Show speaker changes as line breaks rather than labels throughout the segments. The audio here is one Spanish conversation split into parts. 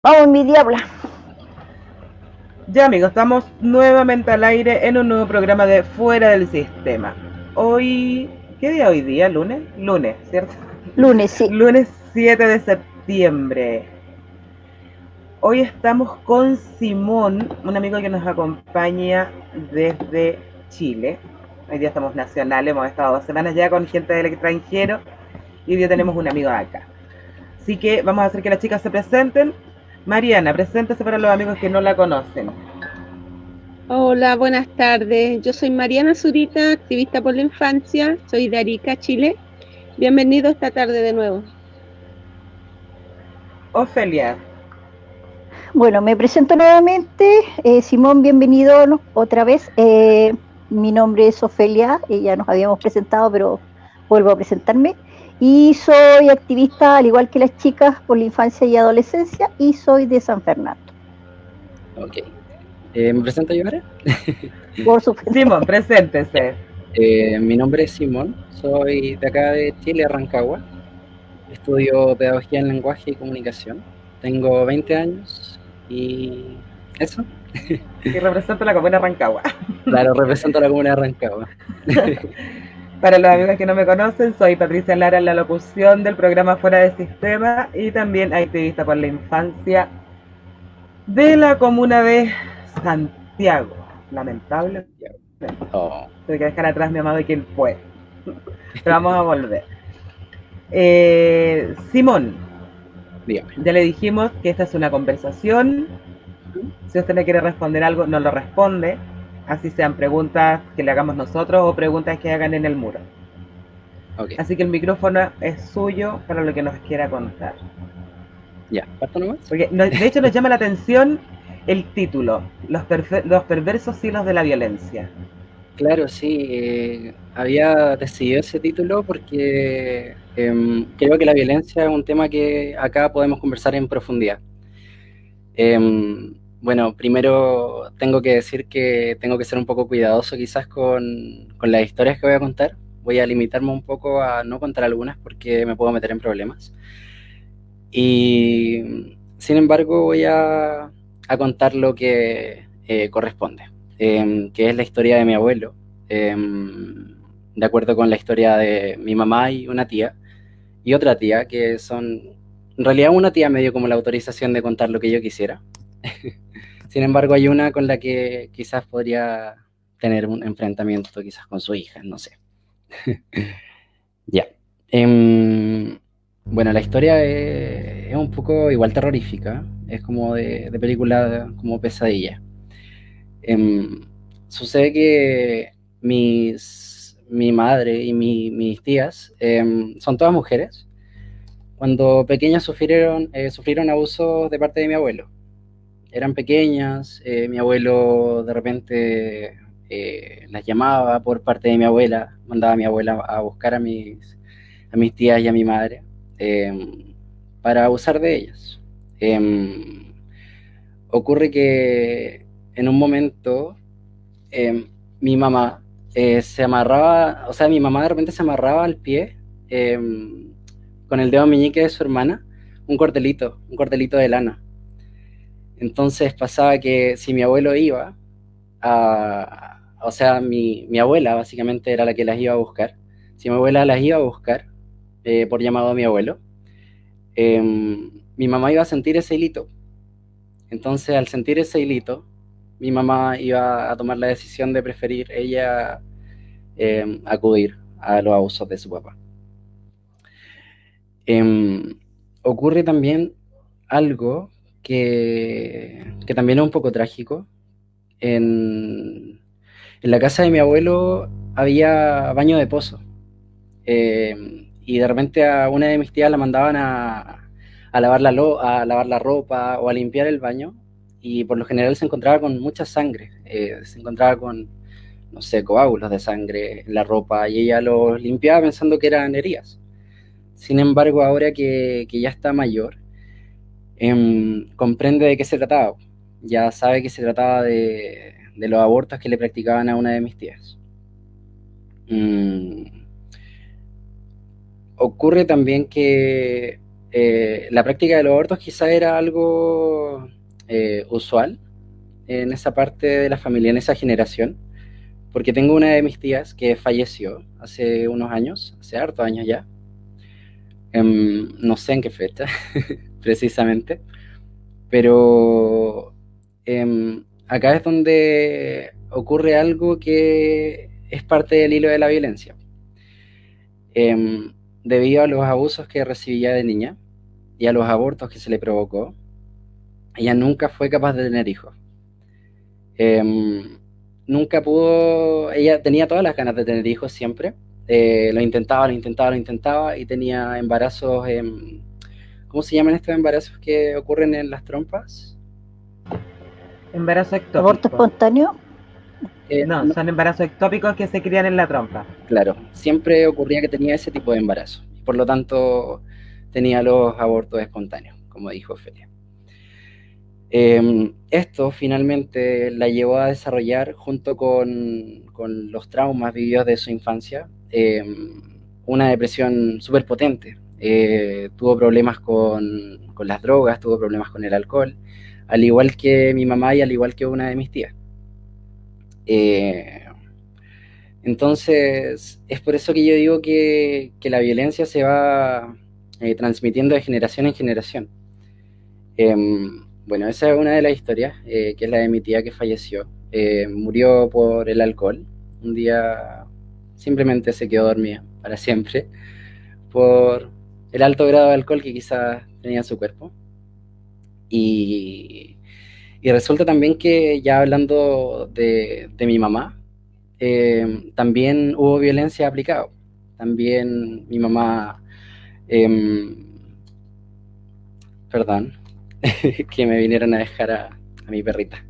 Vamos, mi diabla.
Ya amigos, estamos nuevamente al aire en un nuevo programa de Fuera del Sistema. Hoy, ¿qué día hoy día? ¿Lunes? Lunes, ¿cierto?
Lunes, sí.
Lunes 7 de septiembre. Hoy estamos con Simón, un amigo que nos acompaña desde Chile. Hoy día estamos nacionales, hemos estado 2 semanas ya con gente del extranjero y hoy día tenemos un amigo acá. Así que vamos a hacer que las chicas se presenten. Mariana, preséntese para los amigos que no la conocen.
Hola, buenas tardes. Yo soy Mariana Zurita, activista por la infancia. Soy de Arica, Chile. Bienvenido esta tarde de nuevo.
Ofelia.
Bueno, me presento nuevamente. Simón, bienvenido otra vez. Mi nombre es Ofelia, ya nos habíamos presentado, pero vuelvo a presentarme. Y soy activista, al igual que las chicas, por la infancia y adolescencia, y soy de San Fernando.
Ok. ¿Me presento yo ahora?
Por supuesto.
Simón, preséntese.
Mi nombre es Simón, soy de acá de Chile, Rancagua. Estudio Pedagogía en Lenguaje y Comunicación. Tengo 20 años y eso.
Y represento la comuna Rancagua.
Claro, represento a la comuna de Rancagua.
Para los amigos que no me conocen, soy Patricia Lara en la locución del programa Fuera del Sistema y también activista por la infancia de la comuna de Santiago. Lamentable.
Oh,
Tuve que dejar atrás mi amado quien fue. Pero vamos a volver. Simón,
dígame.
ya le dijimos que esta es una conversación. Si usted le quiere responder algo, no lo responde. Así sean preguntas que le hagamos nosotros o preguntas que hagan en el muro.
Ok,
Así que el micrófono es suyo para lo que nos quiera contar.
ya, ¿parto nomás?
Porque de hecho nos llama la atención el título, los perversos hilos de la violencia.
Claro, sí. Había decidido ese título porque creo que la violencia es un tema que acá podemos conversar en profundidad. Bueno, primero tengo que decir que tengo que ser un poco cuidadoso quizás con las historias que voy a contar. Voy a limitarme un poco a no contar algunas porque me puedo meter en problemas. Y sin embargo voy a contar lo que corresponde, que es la historia de mi abuelo, de acuerdo con la historia de mi mamá y una tía, y otra tía, que son, en realidad una tía me dio como la autorización de contar lo que yo quisiera. Sin embargo, hay una con la que quizás podría tener un enfrentamiento quizás con su hija, no sé. Ya. Bueno, la historia es un poco igual terrorífica, es como de película como pesadilla. Em, Sucede que mi madre y mis tías son todas mujeres. Cuando pequeñas sufrieron abusos de parte de mi abuelo. Eran pequeñas, mi abuelo de repente las llamaba por parte de mi abuela, mandaba a mi abuela a buscar a mis tías y a mi madre para abusar de ellas. Eh, Ocurre que en un momento mi mamá se amarraba, o sea, mi mamá de repente se amarraba al pie eh, con el dedo meñique de su hermana un cordelito de lana. Entonces pasaba que si mi abuelo iba, o sea, mi abuela básicamente era la que las iba a buscar. Si mi abuela las iba a buscar, por llamado a mi abuelo, eh, mi mamá iba a sentir ese hilito. Entonces, al sentir ese hilito, mi mamá iba a tomar la decisión de preferir ella acudir a los abusos de su papá. Eh, Ocurre también algo que también es un poco trágico. En, en la casa de mi abuelo había baño de pozo. Y de repente a una de mis tías la mandaban a lavar a lavar la ropa o a limpiar el baño. Y por lo general se encontraba con mucha sangre. Se encontraba con, no sé, coágulos de sangre en la ropa y ella los limpiaba pensando que eran heridas. Sin embargo, ahora que ya está mayor, comprende de qué se trataba. Ya sabe que se trataba de los abortos que le practicaban a una de mis tías. Mm, Ocurre también que la práctica de los abortos quizá era algo usual en esa parte de la familia, en esa generación, porque tengo una de mis tías que falleció hace unos años, hace hartos años ya, no sé en qué fecha precisamente, pero acá es donde ocurre algo que es parte del hilo de la violencia. Debido a los abusos que recibía de niña y a los abortos que se le provocó, ella nunca fue capaz de tener hijos. Nunca pudo, ella tenía todas las ganas de tener hijos siempre, lo intentaba y tenía embarazos, ¿cómo se llaman estos embarazos que ocurren en las trompas?
Embarazo ectópico.
¿Aborto espontáneo?
No, son embarazos ectópicos que se crían en la trompa.
Claro, siempre ocurría que tenía ese tipo de embarazo, y por lo tanto tenía los abortos espontáneos, como dijo Ofelia. Esto finalmente la llevó a desarrollar, junto con los traumas vividos de su infancia, una depresión súper potente. Tuvo problemas con las drogas, tuvo problemas con el alcohol, al igual que mi mamá y al igual que una de mis tías. Entonces, es por eso que yo digo que la violencia se va transmitiendo de generación en generación. Bueno, esa es una de las historias, que es la de mi tía que falleció. Murió por el alcohol. Un día simplemente se quedó dormida para siempre por el alto grado de alcohol que quizás tenía en su cuerpo. Y resulta también que, ya hablando de mi mamá, también hubo violencia aplicada. También mi mamá, perdón, que me vinieron a dejar a mi perrita.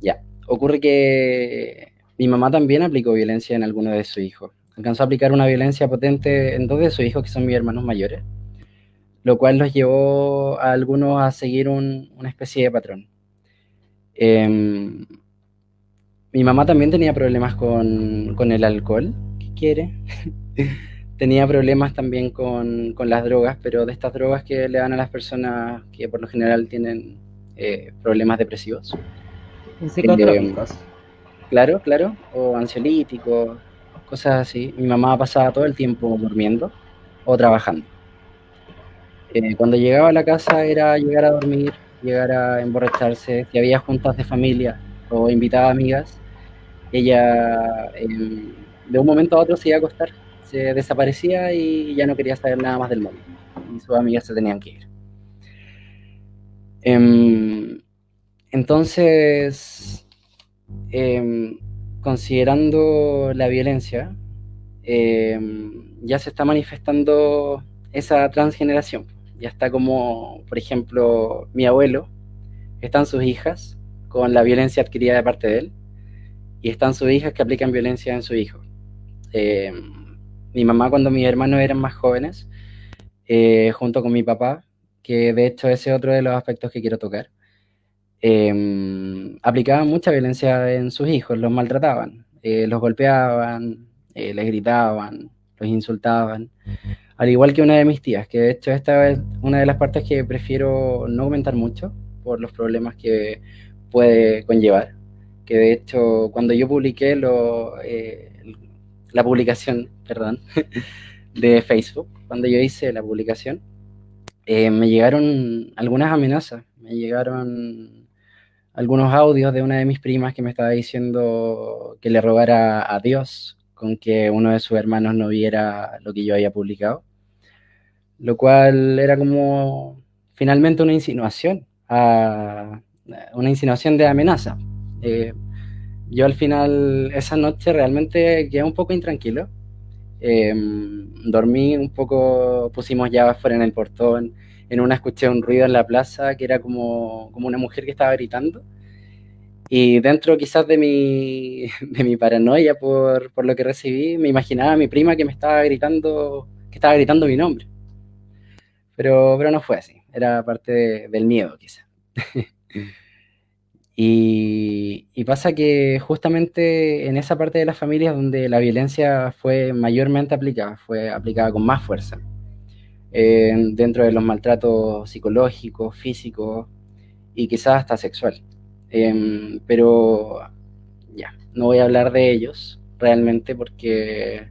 Ya, ocurre que mi mamá también aplicó violencia en alguno de sus hijos. Alcanzó a aplicar una violencia potente en dos de sus hijos, que son mis hermanos mayores, lo cual los llevó a algunos a seguir una especie de patrón. Mi mamá también tenía problemas con el alcohol, ¿qué quiere? Tenía problemas también con las drogas, pero de estas drogas que le dan a las personas que por lo general tienen problemas depresivos.
Psicotrópicos.
Claro, o ansiolíticos, cosas así. Mi mamá pasaba todo el tiempo durmiendo o trabajando. Cuando llegaba a la casa era llegar a dormir, llegar a emborracharse. Si había juntas de familia o invitaba amigas, ella de un momento a otro se iba a acostar, se desaparecía y ya no quería saber nada más del mundo, y sus amigas se tenían que ir. Entonces, considerando la violencia, ya se está manifestando esa transgeneración. Ya está, como por ejemplo mi abuelo, están sus hijas con la violencia adquirida de parte de él, y están sus hijas que aplican violencia en su hijo. Mi mamá, cuando mis hermanos eran más jóvenes, junto con mi papá, que de hecho ese es otro de los aspectos que quiero tocar, aplicaban mucha violencia en sus hijos, los maltrataban, los golpeaban, les gritaban, los insultaban, al igual que una de mis tías, que de hecho esta es una de las partes que prefiero no comentar mucho por los problemas que puede conllevar, que de hecho cuando yo publiqué la publicación, perdón, de Facebook, cuando yo hice la publicación, me llegaron algunas amenazas, me llegaron algunos audios de una de mis primas que me estaba diciendo que le rogara a Dios con que uno de sus hermanos no viera lo que yo había publicado, lo cual era como finalmente una insinuación de amenaza. Yo al final esa noche realmente quedé un poco intranquilo. Dormí un poco, pusimos llaves fuera en el portón, en una escuché un ruido en la plaza que era como una mujer que estaba gritando, y dentro quizás de mi paranoia por lo que recibí, me imaginaba a mi prima que estaba gritando mi nombre, pero no fue así, era parte del miedo quizás. Y pasa que justamente en esa parte de las familias donde la violencia fue mayormente aplicada, fue aplicada con más fuerza, dentro de los maltratos psicológicos, físicos y quizás hasta sexual. Pero ya, no voy a hablar de ellos realmente porque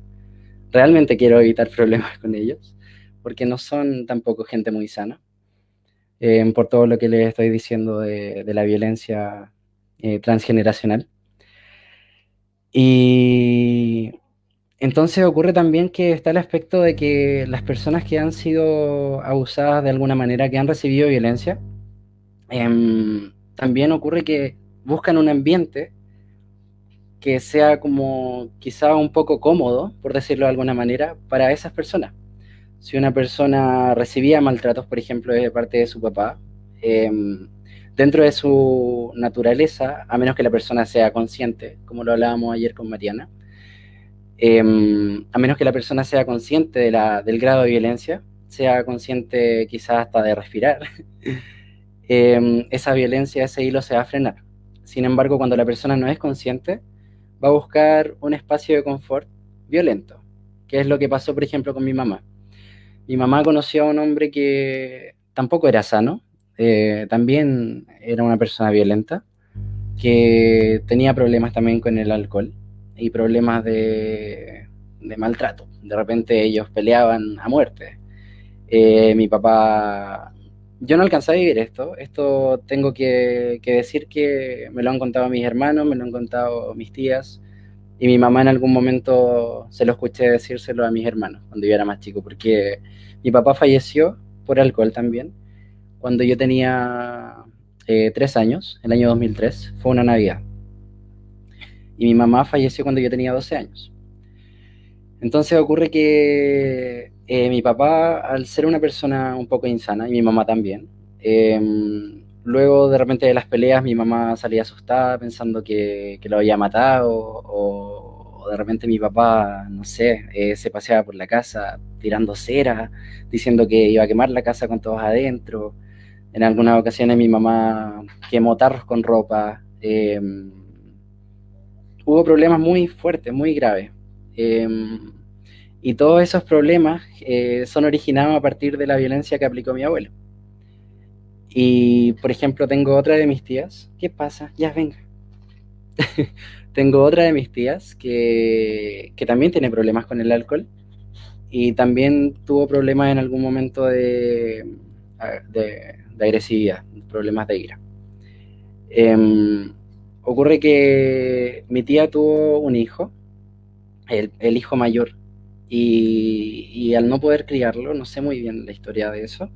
realmente quiero evitar problemas con ellos, porque no son tampoco gente muy sana, por todo lo que les estoy diciendo de la violencia transgeneracional. Y entonces ocurre también que está el aspecto de que las personas que han sido abusadas de alguna manera, que han recibido violencia, también ocurre que buscan un ambiente que sea como quizá un poco cómodo, por decirlo de alguna manera, para esas personas. Si una persona recibía maltratos, por ejemplo, de parte de su papá, dentro de su naturaleza, a menos que la persona sea consciente, como lo hablábamos ayer con Mariana, a menos que la persona sea consciente del grado de violencia, sea consciente quizás hasta de respirar, esa violencia, ese hilo se va a frenar. Sin embargo, cuando la persona no es consciente, va a buscar un espacio de confort violento, que es lo que pasó, por ejemplo, con mi mamá. Mi mamá conoció a un hombre que tampoco era sano, también era una persona violenta, que tenía problemas también con el alcohol y problemas de maltrato. De repente ellos peleaban a muerte. Mi papá, yo no alcancé a vivir esto tengo que decir que me lo han contado mis hermanos, me lo han contado mis tías, y mi mamá en algún momento se lo escuché decírselo a mis hermanos cuando yo era más chico, porque mi papá falleció por alcohol también, cuando yo tenía 3 años, el año 2003, fue una Navidad. Y mi mamá falleció cuando yo tenía 12 años. Entonces ocurre que mi papá, al ser una persona un poco insana, y mi mamá también, luego de repente de las peleas mi mamá salía asustada pensando que lo había matado, o de repente mi papá, no sé, se paseaba por la casa tirando cera, diciendo que iba a quemar la casa con todos adentro. En algunas ocasiones mi mamá quemó tarros con ropa. Hubo problemas muy fuertes, muy graves. Eh, y todos esos problemas son originados a partir de la violencia que aplicó mi abuelo. Y, por ejemplo, tengo otra de mis tías. ¿Qué pasa? Ya, venga. Tengo otra de mis tías que también tiene problemas con el alcohol y también tuvo problemas en algún momento de agresividad, problemas de ira. Ocurre que mi tía tuvo un hijo, el hijo mayor, y al no poder criarlo, no sé muy bien la historia de eso,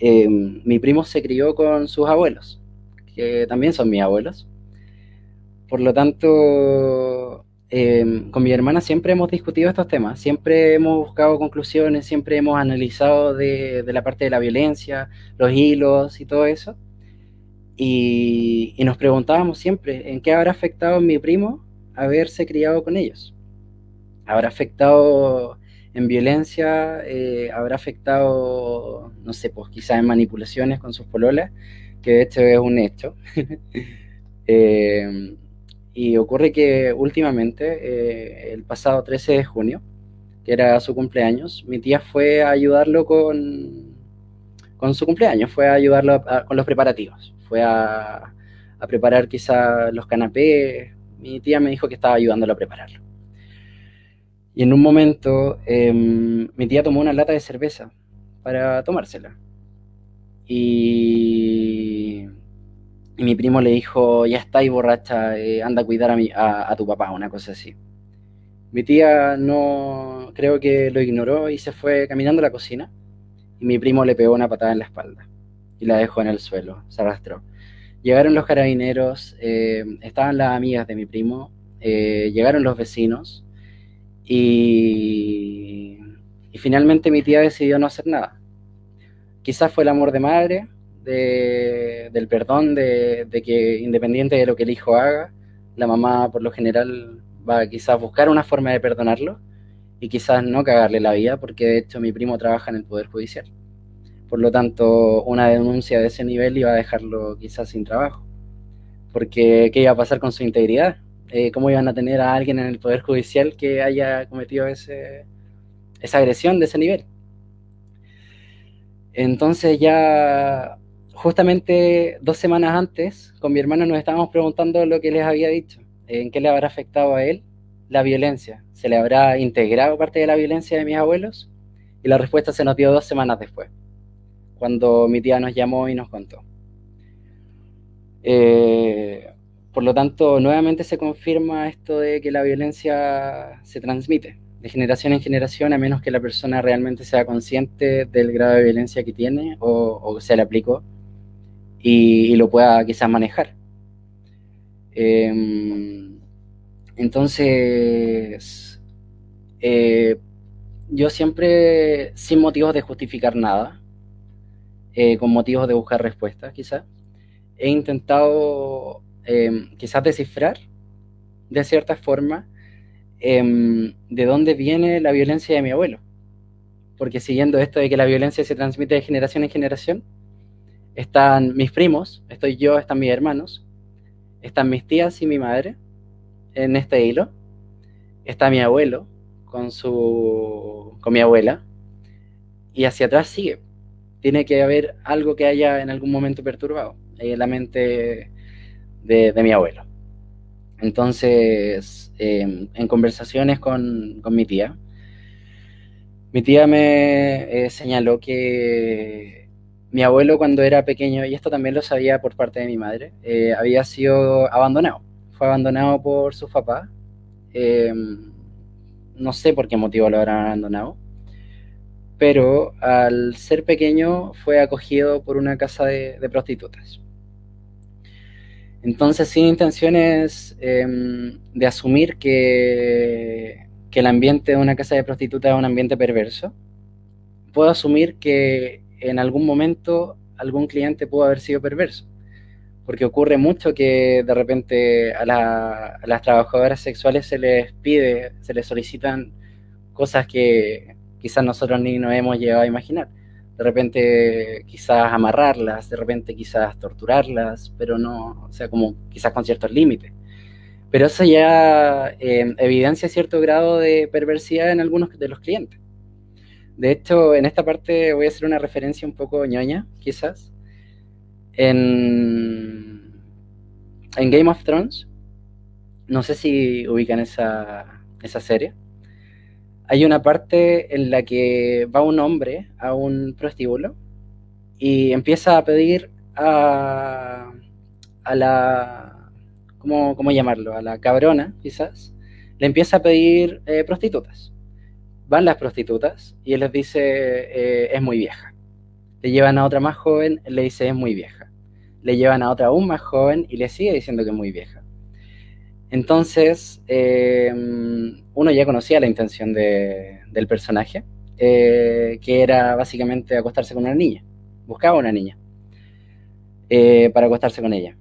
mi primo se crió con sus abuelos, que también son mis abuelos. Por lo tanto, con mi hermana siempre hemos discutido estos temas, siempre hemos buscado conclusiones, siempre hemos analizado de la parte de la violencia, los hilos y todo eso. Y nos preguntábamos siempre en qué habrá afectado a mi primo haberse criado con ellos. ¿Habrá afectado en violencia? ¿Habrá afectado, no sé, pues quizás en manipulaciones con sus pololas? Que de hecho es un hecho. Y ocurre que últimamente, el pasado 13 de junio, que era su cumpleaños, mi tía fue a ayudarlo con su cumpleaños, fue a ayudarlo con los preparativos, fue a preparar quizá los canapés. Mi tía me dijo que estaba ayudándolo a prepararlo. Y en un momento mi tía tomó una lata de cerveza para tomársela. Y mi primo le dijo, ya está ahí borracha, anda a cuidar a tu papá, una cosa así. Mi tía no, creo que lo ignoró y se fue caminando a la cocina. Y mi primo le pegó una patada en la espalda y la dejó en el suelo, se arrastró. Llegaron los carabineros, estaban las amigas de mi primo, llegaron los vecinos y finalmente mi tía decidió no hacer nada. Quizás fue el amor de madre, del perdón, de que independiente de lo que el hijo haga, la mamá por lo general va a quizás buscar una forma de perdonarlo y quizás no cagarle la vida, porque de hecho mi primo trabaja en el Poder Judicial. Por lo tanto, una denuncia de ese nivel iba a dejarlo quizás sin trabajo. Porque, ¿qué iba a pasar con su integridad? ¿Cómo iban a tener a alguien en el Poder Judicial que haya cometido esa agresión de ese nivel? Entonces ya justamente 2 semanas antes, con mi hermano nos estábamos preguntando lo que les había dicho, en qué le habrá afectado a él la violencia, se le habrá integrado parte de la violencia de mis abuelos, y la respuesta se nos dio 2 semanas después, cuando mi tía nos llamó y nos contó. Por lo tanto, nuevamente se confirma esto de que la violencia se transmite de generación en generación, a menos que la persona realmente sea consciente del grado de violencia que tiene o se le aplicó y lo pueda quizás manejar. Entonces, yo siempre, sin motivos de justificar nada, con motivos de buscar respuestas quizás, he intentado quizás descifrar de cierta forma de dónde viene la violencia de mi abuelo. Porque siguiendo esto de que la violencia se transmite de generación en generación, están mis primos, estoy yo, están mis hermanos, están mis tías y mi madre en este hilo, está mi abuelo con mi abuela, y hacia atrás sigue. Tiene que haber algo que haya en algún momento perturbado en la mente de mi abuelo. Entonces, en conversaciones con mi tía me señaló que mi abuelo, cuando era pequeño, y esto también lo sabía por parte de mi madre, había sido abandonado. Fue abandonado por sus papás. No sé por qué motivo lo habrán abandonado, pero al ser pequeño fue acogido por una casa de prostitutas. Entonces, sin intenciones de asumir que el ambiente de una casa de prostitutas es un ambiente perverso, puedo asumir que en algún momento algún cliente pudo haber sido perverso, porque ocurre mucho que de repente a las trabajadoras sexuales se les solicitan cosas que quizás nosotros ni nos hemos llegado a imaginar. De repente quizás amarrarlas, de repente quizás torturarlas, pero no, o sea, como quizás con ciertos límites. Pero eso ya evidencia cierto grado de perversidad en algunos de los clientes. De hecho, en esta parte voy a hacer una referencia un poco ñoña, quizás. En Game of Thrones, no sé si ubican esa serie, hay una parte en la que va un hombre a un prostíbulo y empieza a pedir a la, ¿cómo llamarlo? A la cabrona, quizás, le empieza a pedir prostitutas. Van las prostitutas y él les dice, es muy vieja. Le llevan a otra más joven, le dice, es muy vieja. Le llevan a otra aún más joven y le sigue diciendo que es muy vieja. Entonces, uno ya conocía la intención del personaje, que era básicamente acostarse con una niña. Buscaba una niña para acostarse con ella.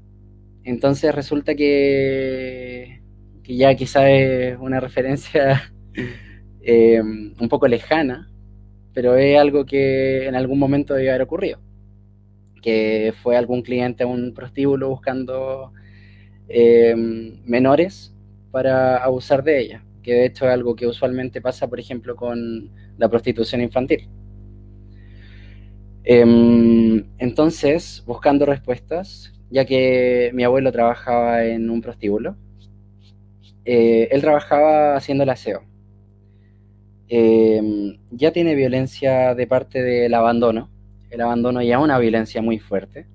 Entonces resulta que ya quizá es una referencia un poco lejana, pero es algo que en algún momento debió haber ocurrido. Que fue algún cliente a un prostíbulo buscando menores para abusar de ella, que de hecho es algo que usualmente pasa, por ejemplo, con la prostitución infantil. Entonces, buscando respuestas, ya que mi abuelo trabajaba en un prostíbulo, él trabajaba haciendo el aseo. Ya tiene violencia de parte del abandono. El abandono ya es una violencia muy fuerte,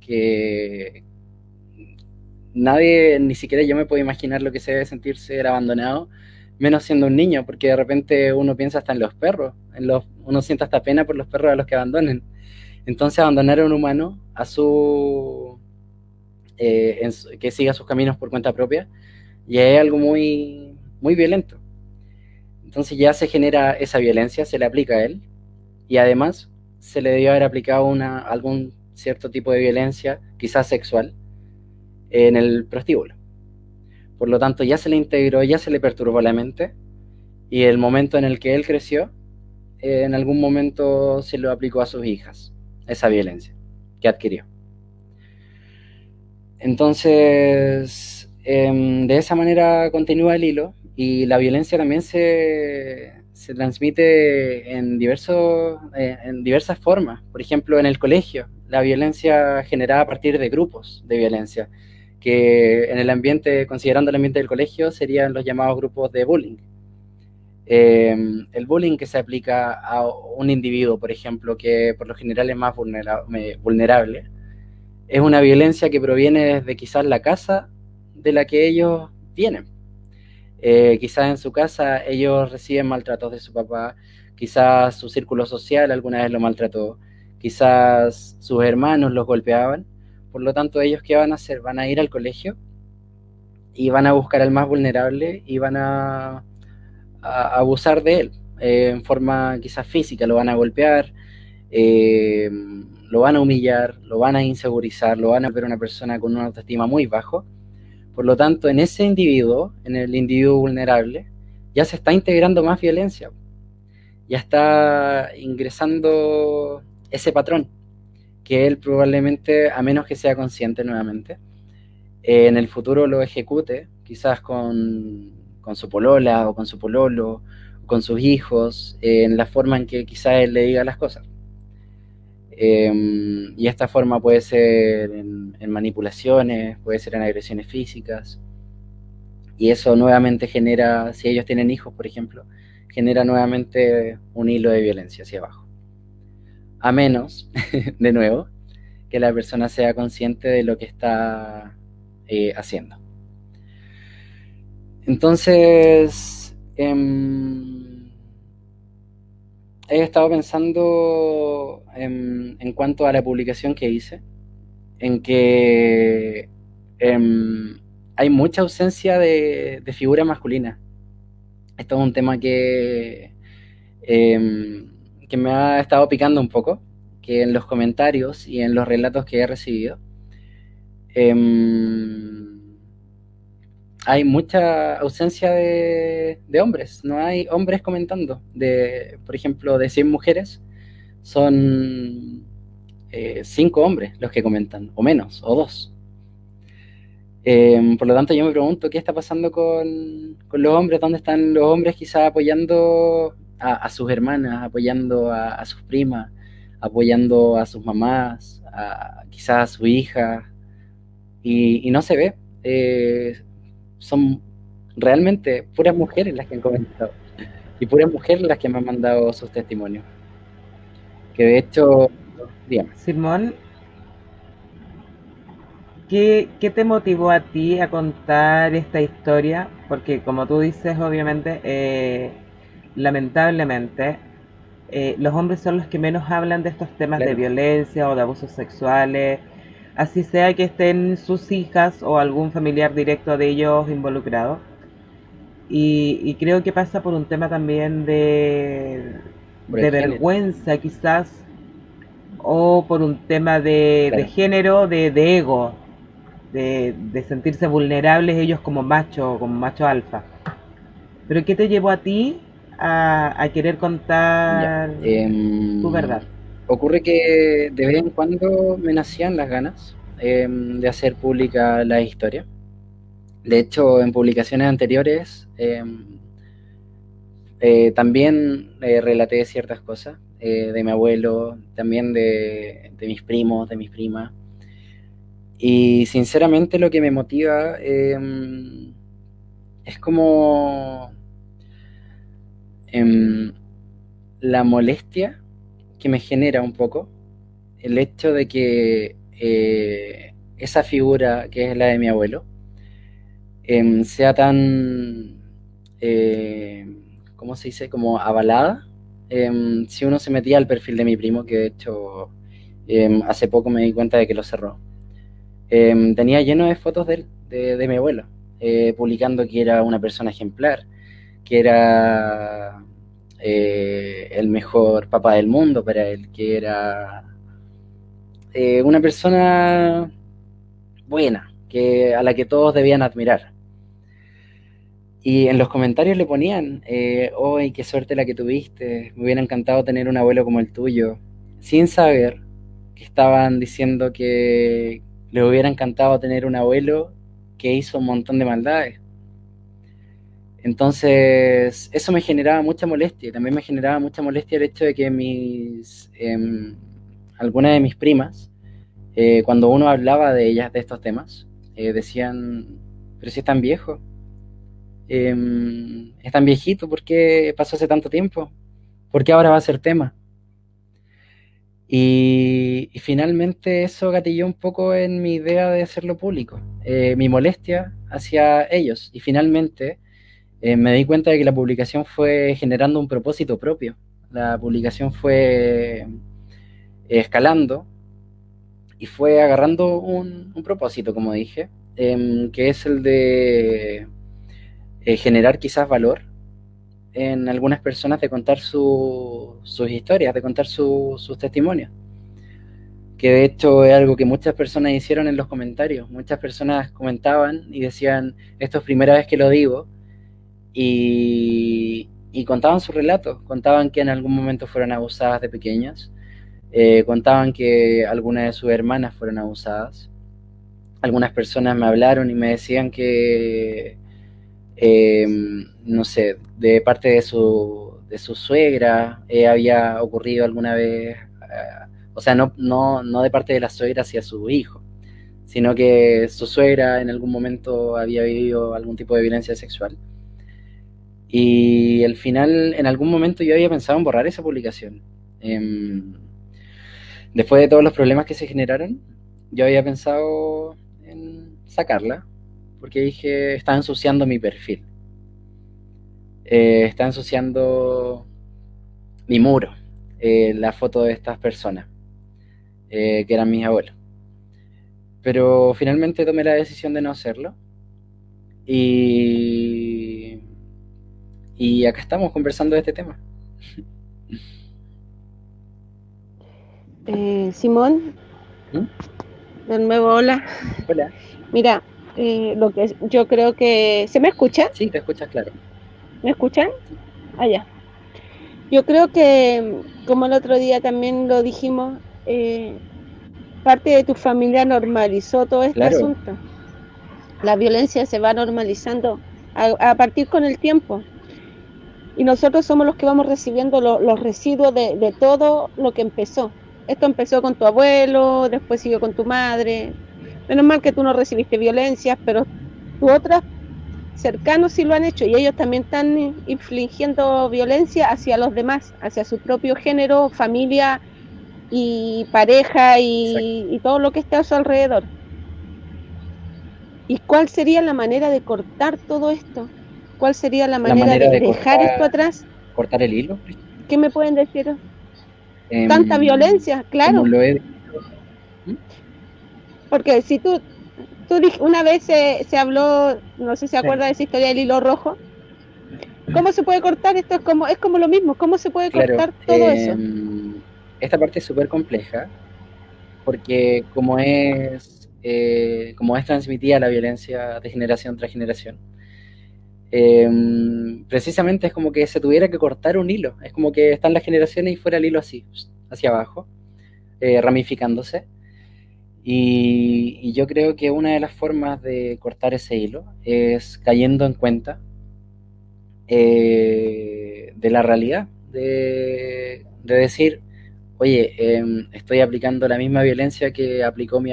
que nadie, ni siquiera yo me puedo imaginar lo que se debe sentir ser abandonado, menos siendo un niño, porque de repente uno piensa hasta en los perros, uno siente hasta pena por los perros a los que abandonen. Entonces abandonar a un humano que siga sus caminos por cuenta propia, ya es algo muy, muy violento. Entonces ya se genera esa violencia, se le aplica a él, y además se le debió haber aplicado algún cierto tipo de violencia, quizás sexual, en el prostíbulo. Por lo tanto, ya se le integró, ya se le perturbó la mente, y el momento en el que él creció, en algún momento se lo aplicó a sus hijas, esa violencia que adquirió. Entonces, de esa manera continúa el hilo, y la violencia también se se transmite en diversas formas. Por ejemplo, en el colegio, la violencia generada a partir de grupos de violencia, que en el ambiente, considerando el ambiente del colegio, serían los llamados grupos de bullying. El bullying que se aplica a un individuo, por ejemplo, que por lo general es más vulnerable, es una violencia que proviene desde quizás la casa de la que ellos vienen. Quizás en su casa ellos reciben maltratos de su papá, quizás su círculo social alguna vez lo maltrató, quizás sus hermanos los golpeaban. Por lo tanto, ellos ¿qué van a hacer? Van a ir al colegio y van a buscar al más vulnerable y van a abusar de él en forma quizás física, lo van a golpear, lo van a humillar, lo van a insegurizar, lo van a ver una persona con una autoestima muy bajo. Por lo tanto, en ese individuo, en el individuo vulnerable, ya se está integrando más violencia, ya está ingresando ese patrón, que él probablemente, a menos que sea consciente nuevamente, en el futuro lo ejecute, quizás con su polola o con su pololo, con sus hijos, en la forma en que quizás él le diga las cosas. Y esta forma puede ser en manipulaciones, puede ser en agresiones físicas, y eso nuevamente genera, si ellos tienen hijos, por ejemplo, genera nuevamente un hilo de violencia hacia abajo. A menos, de nuevo, que la persona sea consciente de lo que está haciendo. Entonces, he estado pensando en cuanto a la publicación que hice, en que hay mucha ausencia de figura masculina. Esto es un tema que me ha estado picando un poco, que en los comentarios y en los relatos que he recibido hay mucha ausencia de hombres, no hay hombres comentando. Por ejemplo, de 100 mujeres, son 5 hombres los que comentan, o menos, o 2. Por lo tanto, yo me pregunto qué está pasando con los hombres, dónde están los hombres quizás apoyando a sus hermanas, apoyando a sus primas, apoyando a sus mamás, quizás a su hija, y no se ve. Son realmente puras mujeres las que han comentado, y puras mujeres las que me han mandado sus testimonios. Que de hecho, dígame.
Simón, ¿qué te motivó a ti a contar esta historia? Porque como tú dices, obviamente, lamentablemente, los hombres son los que menos hablan de estos temas
Claro.
de violencia o de abusos sexuales, así sea que estén sus hijas o algún familiar directo de ellos involucrado. Y creo que pasa por un tema también
Por
de
el género.
vergüenza quizás, o por un tema de
Claro.
género, de ego, de sentirse vulnerables ellos como macho alfa. Pero ¿qué te llevó a ti a querer contar tu verdad?
Ocurre que de vez en cuando me nacían las ganas de hacer pública la historia. De hecho, en publicaciones anteriores también relaté ciertas cosas de mi abuelo, también de mis primos, de mis primas. Y sinceramente lo que me motiva es como la molestia que me genera un poco el hecho de que esa figura que es la de mi abuelo sea tan, ¿cómo se dice? Como avalada. Si uno se metía al perfil de mi primo, que de hecho hace poco me di cuenta de que lo cerró, tenía lleno de fotos de él, de mi abuelo, publicando que era una persona ejemplar, que era el mejor papá del mundo para él, que era una persona buena, a la que todos debían admirar. Y en los comentarios le ponían, ¡ay, qué suerte la que tuviste! Me hubiera encantado tener un abuelo como el tuyo, sin saber que estaban diciendo que les hubiera encantado tener un abuelo que hizo un montón de maldades. Entonces, eso me generaba mucha molestia. Y también me generaba mucha molestia el hecho de que algunas de mis primas, cuando uno hablaba de ellas, de estos temas, decían, pero si es tan viejo, es tan viejito, ¿por qué pasó hace tanto tiempo? ¿Por qué ahora va a ser tema? Y finalmente eso gatilló un poco en mi idea de hacerlo público, mi molestia hacia ellos. Y finalmente me di cuenta de que la publicación fue generando un propósito propio. La publicación fue escalando y fue agarrando un propósito, como dije, que es el de generar quizás valor en algunas personas, de contar sus historias, de contar sus testimonios. Que de hecho es algo que muchas personas hicieron en los comentarios. Muchas personas comentaban y decían, esto es primera vez que lo digo, y contaban sus relatos, contaban que en algún momento fueron abusadas de pequeñas, contaban que algunas de sus hermanas fueron abusadas. Algunas personas me hablaron y me decían que, no sé, de parte de su suegra había ocurrido alguna vez, o sea, no de parte de la suegra hacia su hijo, sino que su suegra en algún momento había vivido algún tipo de violencia sexual. Y al final, en algún momento yo había pensado en borrar esa publicación. Después de todos los problemas que se generaron, yo había pensado en sacarla, porque dije, está ensuciando mi perfil. Está ensuciando mi muro, la foto de estas personas, que eran mis abuelos. Pero finalmente tomé la decisión de no hacerlo. Y acá estamos conversando de este tema.
Simón, de nuevo, hola.
Hola.
Mira, lo que yo creo que... ¿Se me escucha?
Sí, te escuchas claro.
¿Me escuchan? Ya. Yo creo que, como el otro día también lo dijimos, parte de tu familia normalizó todo este asunto. La violencia se va normalizando a partir con el tiempo. Y nosotros somos los que vamos recibiendo los residuos de todo lo que empezó. Esto empezó con tu abuelo, después siguió con tu madre. Menos mal que tú no recibiste violencias, pero tus otras cercanos sí lo han hecho, y ellos también están infligiendo violencia hacia los demás, hacia su propio género, familia y pareja y todo lo que está a su alrededor. ¿Y cuál sería la manera de cortar todo esto? ¿Cuál sería la manera de dejar esto atrás?
¿Cortar el hilo?
¿Qué me pueden decir? Tanta violencia, claro.
Como lo he dicho.
Porque si tú una vez se habló, no sé si se acuerda de esa historia del hilo rojo. ¿Cómo se puede cortar? Esto es como lo mismo. ¿Cómo se puede cortar todo eso?
Esta parte es súper compleja, porque como es transmitida la violencia de generación tras generación, precisamente es como que se tuviera que cortar un hilo. Es como que están las generaciones y fuera el hilo así, hacia abajo, ramificándose. Y yo creo que una de las formas de cortar ese hilo es cayendo en cuenta de la realidad, de decir, oye, estoy aplicando la misma violencia que aplicó mi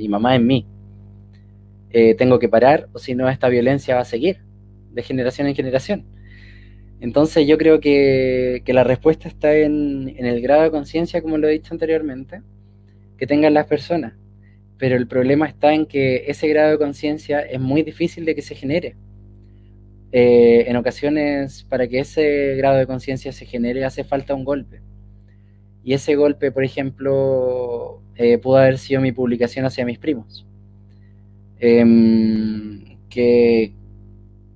mamá en mí. Tengo que parar, o si no, esta violencia va a seguir de generación en generación. Entonces yo creo que la respuesta está en el grado de conciencia, como lo he dicho anteriormente, que tengan las personas, pero el problema está en que ese grado de conciencia es muy difícil de que se genere. En ocasiones, para que ese grado de conciencia se genere, hace falta un golpe, y ese golpe, por ejemplo, pudo haber sido mi publicación hacia mis primos, que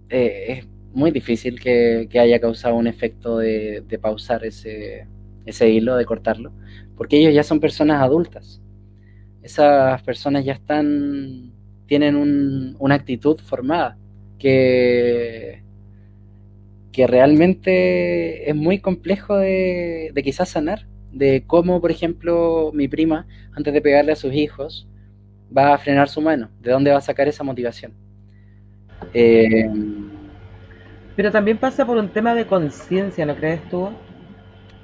es muy difícil que haya causado un efecto de pausar ese hilo, de cortarlo, porque ellos ya son personas adultas. Esas personas ya tienen una actitud formada que realmente es muy complejo de quizás sanar, de cómo, por ejemplo, mi prima, antes de pegarle a sus hijos, va a frenar su mano, de dónde va a sacar esa motivación.
Pero también pasa por un tema de conciencia, ¿no crees tú?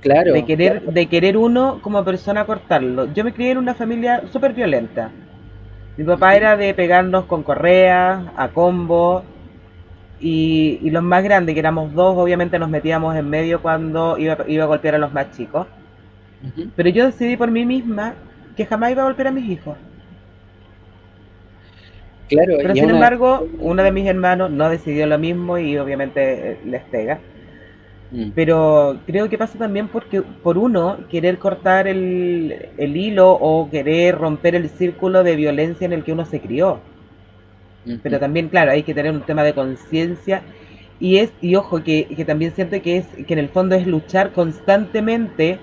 Claro, claro.
De querer uno como persona cortarlo. Yo me crié en una familia súper violenta. Mi papá
Ujú.
era de pegarnos con correa, a combo, y los más grandes, que éramos dos, obviamente nos metíamos en medio cuando iba a golpear a los más chicos.
Ujú.
Pero yo decidí por mí misma que jamás iba a golpear a mis hijos.
Claro,
Pero
y es
sin
una
embargo, uno de
decisión.
mis hermanos no decidió lo mismo y obviamente les pega.
Mm,
Pero creo que pasa también porque por uno querer cortar el hilo o querer romper el círculo de violencia en el que uno se crió. Pero
ujú.
también, claro, hay que tener un tema de conciencia y ojo, que también siento que en el fondo es luchar constantemente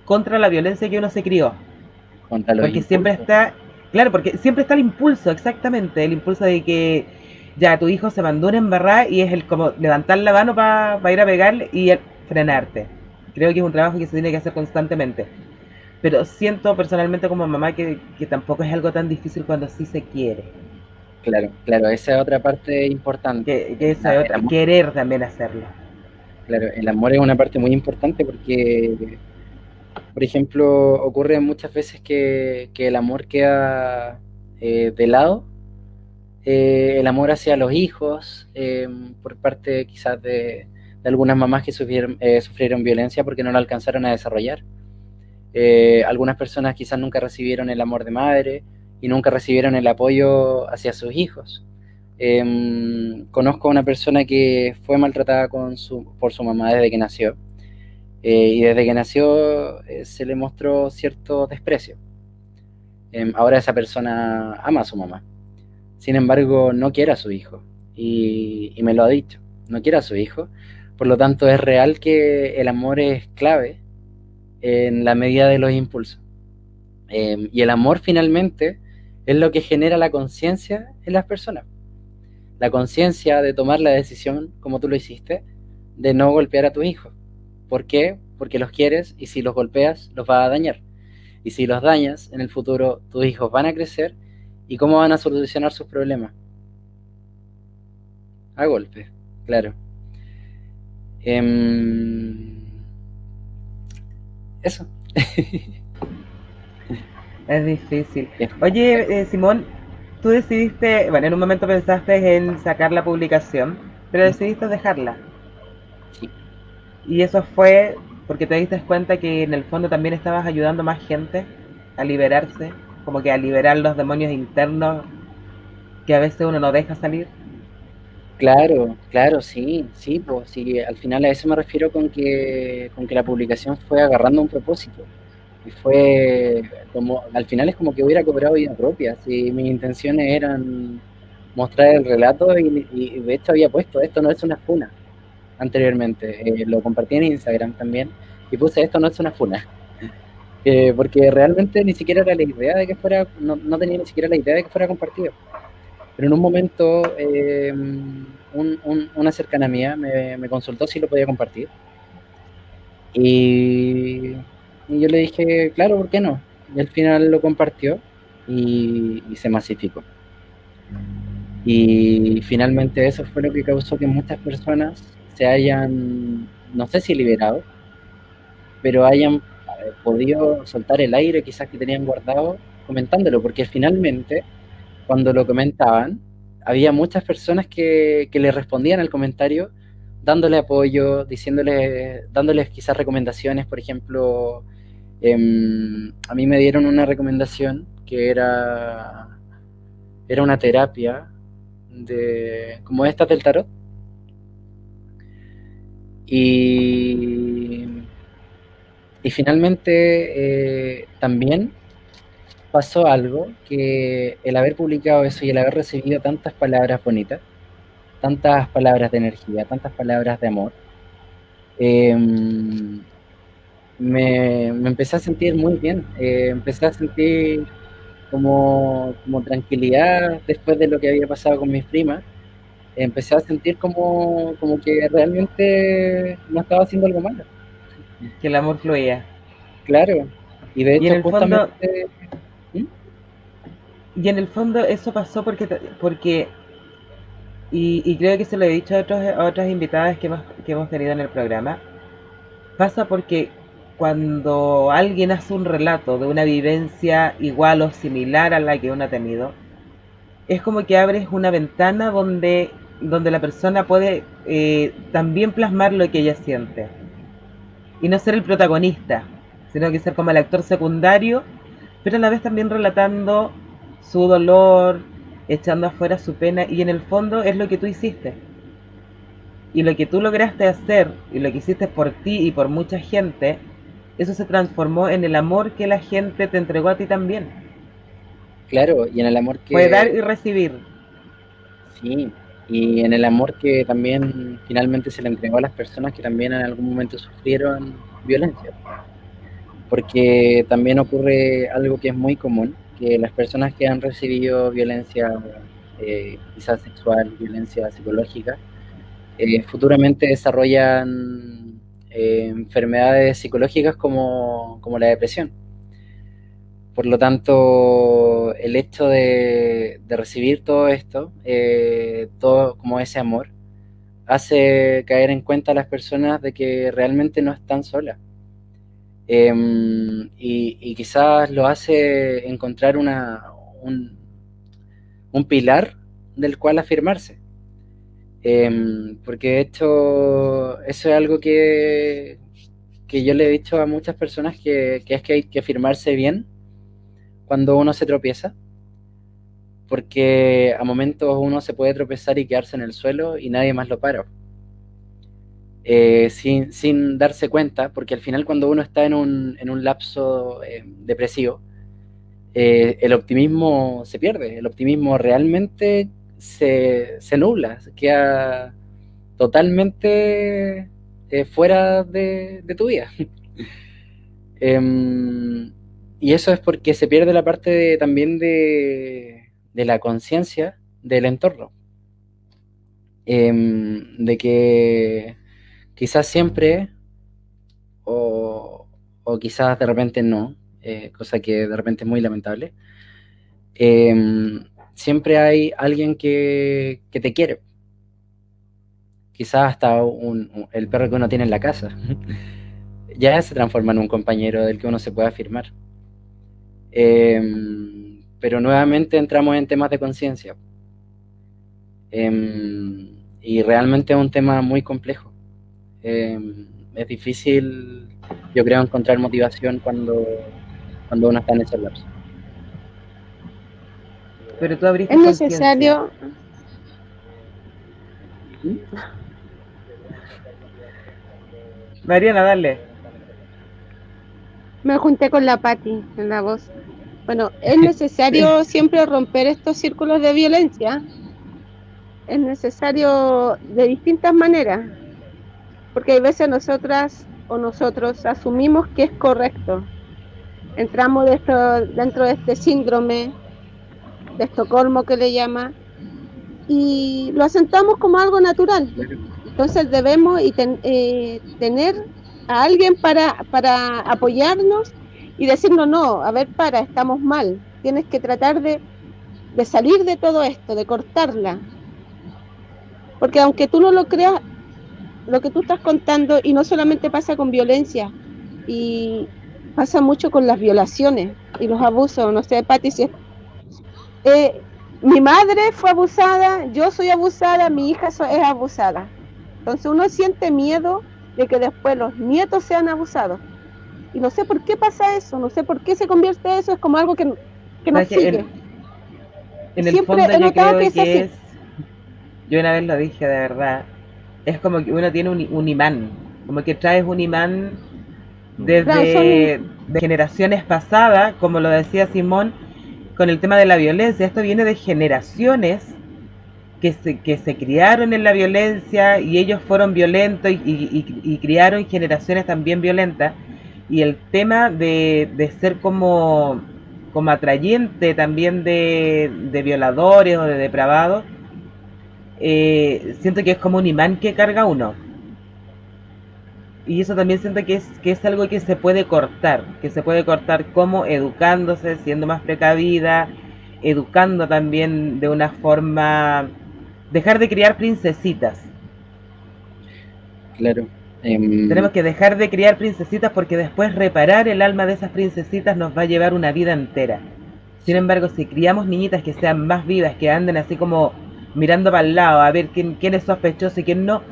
contra la violencia que uno se crió.
Contra los
Porque siempre
impulsos.
está, claro, porque siempre está el impulso, exactamente, el impulso de que ya tu hijo se mandó una embarrada y es el como levantar la mano para ir a pegarle y frenarte. Creo que es un trabajo que se tiene que hacer constantemente. Pero siento personalmente como mamá que tampoco es algo tan difícil cuando sí se quiere.
Claro, claro, esa es otra parte importante.
Que eso es
El amor,
querer también hacerlo.
claro, el amor es una parte muy importante porque, por ejemplo, ocurre muchas veces que el amor queda de lado, el amor hacia los hijos, por parte quizás de algunas mamás que sufrieron violencia porque no la alcanzaron a desarrollar. Algunas personas quizás nunca recibieron el amor de madre y nunca recibieron el apoyo hacia sus hijos. Conozco a una persona que fue maltratada por su mamá desde que nació, y desde que nació se le mostró cierto desprecio. Ahora esa persona ama a su mamá, sin embargo no quiere a su hijo y me lo ha dicho, no quiere a su hijo, por lo tanto es real que el amor es clave en la medida de los impulsos. Y el amor finalmente es lo que genera la conciencia en las personas. La conciencia de tomar la decisión, como tú lo hiciste, de no golpear a tu hijo. ¿Por qué? Porque los quieres y si los golpeas los vas a dañar. Y si los dañas, en el futuro tus hijos van a crecer y cómo van a solucionar sus problemas. A golpe, claro. Eso.
Es difícil. Oye, Simón, tú decidiste, bueno, en un momento pensaste en sacar la publicación, pero decidiste dejarla.
Sí,
Y eso fue porque te diste cuenta que en el fondo también estabas ayudando a más gente a liberarse, como que a liberar los demonios internos que a veces uno no deja salir.
claro, claro, sí, sí, pues sí, al final a eso me refiero con que la publicación fue agarrando un propósito. Y fue como, al final es como que hubiera cobrado vida propia, si mis intenciones eran mostrar el relato y de hecho había puesto, esto no es una funa, anteriormente, lo compartí en Instagram también, y puse, esto no es una funa, porque realmente ni siquiera era la idea de que fuera, no tenía ni siquiera la idea de que fuera compartido. Pero en un momento, una cercana mía me consultó si lo podía compartir. Y yo le dije, claro, ¿por qué no? Y al final lo compartió y se masificó. Y finalmente eso fue lo que causó que muchas personas se hayan, no sé si liberado, pero hayan podido soltar el aire quizás que tenían guardado comentándolo, porque finalmente cuando lo comentaban, había muchas personas que le respondían al comentario dándole apoyo, dándoles quizás recomendaciones, por ejemplo, a mí me dieron una recomendación que era una terapia como estas del tarot, y, y finalmente también pasó algo, que el haber publicado eso y el haber recibido tantas palabras bonitas, tantas palabras de energía, tantas palabras de amor, eh, me empecé a sentir muy bien, empecé a sentir como tranquilidad después de lo que había pasado con mis primas, empecé a sentir como que realmente no estaba haciendo algo malo,
Que el amor fluía.
claro, y de
Y en
hecho
el fondo,
justamente. ¿Mm?
y en el fondo eso pasó porque y creo que se lo he dicho a otras invitadas que hemos tenido en el programa, pasa porque cuando alguien hace un relato de una vivencia igual o similar a la que uno ha tenido, es como que abres una ventana donde la persona puede también plasmar lo que ella siente. Y no ser el protagonista, sino que ser como el actor secundario, pero a la vez también relatando su dolor, echando afuera su pena, y en el fondo es lo que tú hiciste. Y lo que tú lograste hacer, y lo que hiciste por ti y por mucha gente, eso se transformó en el amor que la gente te entregó a ti también.
Claro, y en el amor
Fue dar
que...
y recibir.
Sí, y en el amor que también finalmente se le entregó a las personas que también en algún momento sufrieron violencia. Porque también ocurre algo que es muy común, que las personas que han recibido violencia, quizás sexual, violencia psicológica, futuramente desarrollan enfermedades psicológicas como la depresión. Por lo tanto, el hecho de recibir todo esto, todo como ese amor, hace caer en cuenta a las personas de que realmente no están solas. Y quizás lo hace encontrar un pilar del cual afirmarse. Porque de hecho eso es algo que yo le he dicho a muchas personas que es que hay que afirmarse bien cuando uno se tropieza, porque a momentos uno se puede tropezar y quedarse en el suelo y nadie más lo para. Sin darse cuenta, porque al final cuando uno está en un lapso depresivo, el optimismo se pierde, el optimismo realmente se nubla, se queda totalmente fuera de tu vida. Y eso es porque se pierde la parte también de la conciencia del entorno. De que quizás siempre, o quizás de repente no, cosa que de repente es muy lamentable, siempre hay alguien que te quiere. Quizás hasta el perro que uno tiene en la casa ya se transforma en un compañero del que uno se puede afirmar. Pero nuevamente entramos en temas de conciencia. Y realmente es un tema muy complejo. Es difícil, yo creo, encontrar motivación cuando uno está en ese lapso.
Pero tú abriste
Es necesario.
¿Mm? Mariana, dale.
Me junté con la Patti en la voz. Bueno, es necesario siempre romper estos círculos de violencia. Es necesario de distintas maneras, porque hay veces nosotras o nosotros asumimos que es correcto. Entramos dentro de este síndrome de Estocolmo que le llama, y lo asentamos como algo natural. Entonces debemos tener a alguien para apoyarnos y decirnos, no, a ver, estamos mal, tienes que tratar de salir de todo esto, de cortarla. Porque aunque tú no lo creas, lo que tú estás contando, y no solamente pasa con violencia, y pasa mucho con las violaciones y los abusos. No sé, Patti, si mi madre fue abusada, yo soy abusada, mi hija es abusada. Entonces uno siente miedo de que después los nietos sean abusados. Y no sé por qué pasa eso, no sé por qué se convierte eso, es como algo que nos sigue.
En el fondo yo creo que es, yo una vez lo dije de verdad, es como que uno tiene un imán, como que traes un imán desde de generaciones pasadas, como lo decía Simón, con el tema de la violencia. Esto viene de generaciones que se criaron en la violencia y ellos fueron violentos y criaron generaciones también violentas. Y el tema de ser como atrayente también de violadores o de depravados, siento que es como un imán que carga uno. Y eso también siento que es algo que se puede cortar como educándose, siendo más precavida, educando también de una forma dejar de criar princesitas.
Claro.
Tenemos que dejar de criar princesitas porque después reparar el alma de esas princesitas nos va a llevar una vida entera. Sin embargo, si criamos niñitas que sean más vivas, que anden así como mirando para el lado, a ver quién es sospechoso y quién no,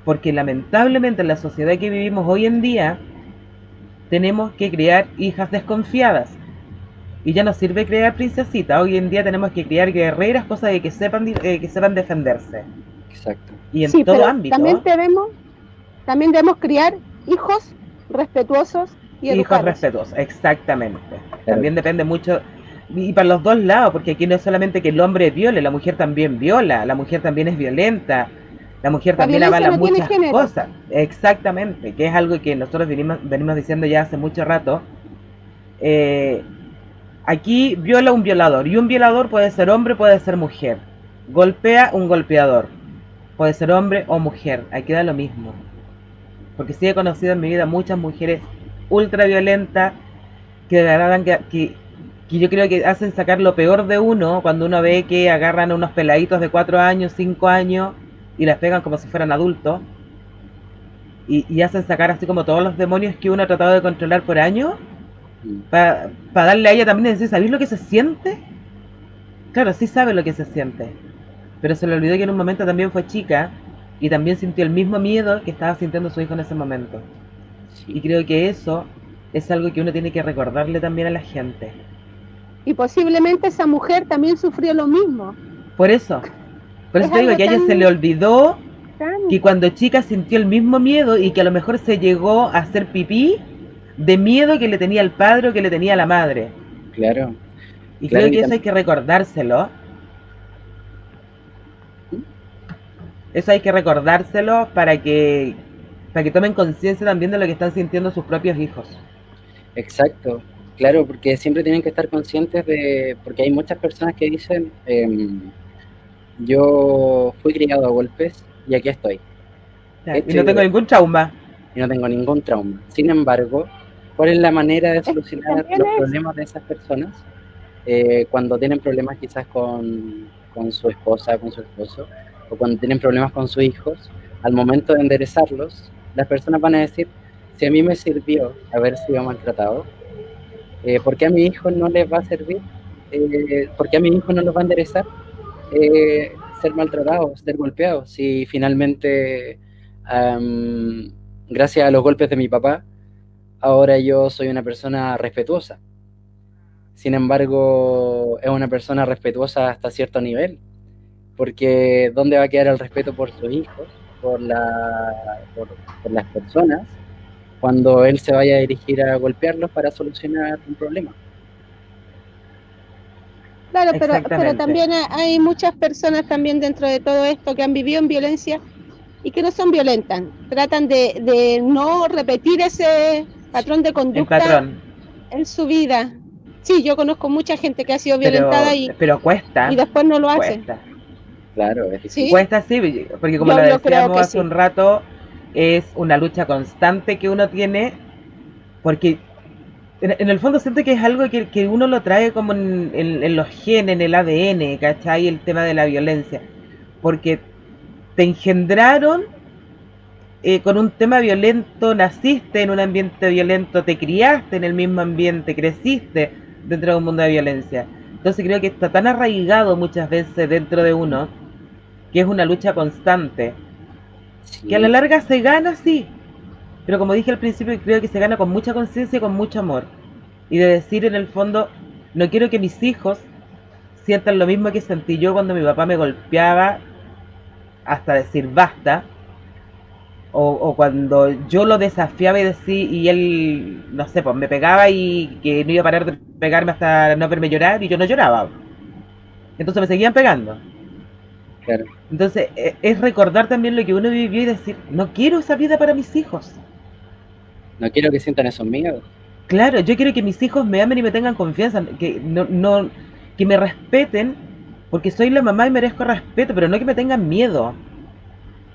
porque lamentablemente en la sociedad que vivimos hoy en día, tenemos que criar hijas desconfiadas. Y ya no sirve criar princesitas, hoy en día tenemos que criar guerreras, cosas de que sepan defenderse.
Exacto.
Y en todo ámbito.
También debemos criar hijos respetuosos y educados.
Hijos respetuosos, exactamente. Claro. También depende mucho, y para los dos lados, porque aquí no es solamente que el hombre viole, la mujer también viola, la mujer también es violenta, la mujer también avala muchas cosas. Exactamente, que es algo que nosotros venimos diciendo ya hace mucho rato. Aquí viola un violador, y un violador puede ser hombre, puede ser mujer. Golpea un golpeador, puede ser hombre o mujer, aquí da lo mismo. Porque sí he conocido en mi vida muchas mujeres ultra violentas que degradan, que yo creo que hacen sacar lo peor de uno cuando uno ve que agarran a unos peladitos de 4 años, 5 años y las pegan como si fueran adultos y hacen sacar así como todos los demonios que uno ha tratado de controlar por años para darle a ella también y decir, ¿sabéis lo que se siente? Claro, sí sabe lo que se siente, pero se le olvidó que en un momento también fue chica y también sintió el mismo miedo que estaba sintiendo su hijo en ese momento. Sí. Y creo que eso es algo que uno tiene que recordarle también a la gente.
Y posiblemente esa mujer también sufrió lo mismo.
Por eso te digo que a ella se le olvidó que cuando chica sintió el mismo miedo y que a lo mejor se llegó a hacer pipí de miedo que le tenía el padre o que le tenía la madre.
Claro.
Y claro, creo que eso hay que recordárselo. Eso hay que recordárselo para que tomen conciencia también de lo que están sintiendo sus propios hijos.
Exacto, claro, porque siempre tienen que estar conscientes porque hay muchas personas que dicen, yo fui criado a golpes y aquí estoy.
Y no tengo ningún trauma.
Y no tengo ningún trauma. Sin embargo, ¿cuál es la manera de solucionar los problemas de esas personas cuando tienen problemas quizás con su esposa, con su esposo, o cuando tienen problemas con sus hijos? Al momento de enderezarlos, las personas van a decir, si a mí me sirvió haber sido maltratado, ¿por qué a mi hijo no les va a servir? ¿Por qué a mi hijo no los va a enderezar? Ser maltratados, ser golpeados. Si finalmente, gracias a los golpes de mi papá, ahora yo soy una persona respetuosa. Sin embargo, es una persona respetuosa hasta cierto nivel. Porque ¿dónde va a quedar el respeto por sus hijos, por las personas, cuando él se vaya a dirigir a golpearlos para solucionar un problema?
Claro, pero también hay muchas personas también dentro de todo esto que han vivido en violencia y que no son violentas. Tratan de no repetir ese patrón de conducta en su vida. Sí, yo conozco mucha gente que ha sido violentada
pero cuesta.
Y después no lo hace.
Claro, es difícil.
¿Sí? Cuesta, sí, porque como lo decíamos hace un rato, es una lucha constante que uno tiene, porque en el fondo siento que es algo que uno lo trae como en los genes, en el ADN, ¿cachai? El tema de la violencia, porque te engendraron con un tema violento, naciste en un ambiente violento, te criaste en el mismo ambiente, creciste dentro de un mundo de violencia. Entonces creo que está tan arraigado muchas veces dentro de uno, que es una lucha constante, sí, que a la larga se gana, sí, pero como dije al principio, creo que se gana con mucha conciencia y con mucho amor, y de decir en el fondo, no quiero que mis hijos sientan lo mismo que sentí yo cuando mi papá me golpeaba hasta decir basta, o cuando yo lo desafiaba y él, no sé, pues me pegaba y que no iba a parar de pegarme hasta no verme llorar y yo no lloraba, entonces me seguían pegando.
Claro.
Entonces es recordar también lo que uno vivió y decir, no quiero esa vida para mis hijos.
No quiero que sientan esos miedos.
Claro, yo quiero que mis hijos me amen y me tengan confianza, que que me respeten, porque soy la mamá y merezco respeto, pero no que me tengan miedo.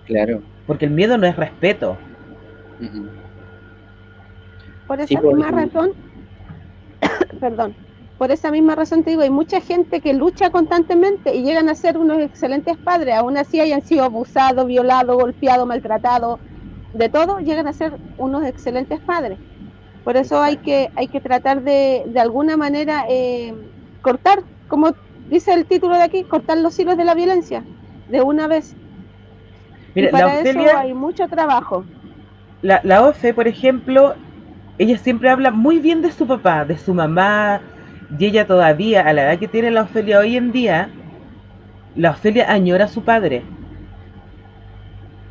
Claro.
Porque el miedo no es respeto.
Por esa misma razón, perdón, por esa misma razón te digo, hay mucha gente que lucha constantemente y llegan a ser unos excelentes padres, aún así hayan sido abusados, violados, golpeados, maltratados, de todo, llegan a ser unos excelentes padres. Por eso hay que tratar de alguna manera cortar, como dice el título de aquí, cortar los hilos de la violencia de una vez.
Mira,
y para eso hay mucho trabajo.
La Ofe, por ejemplo, ella siempre habla muy bien de su papá, de su mamá, y ella todavía, a la edad que tiene la Ofelia hoy en día, la Ofelia añora a su padre.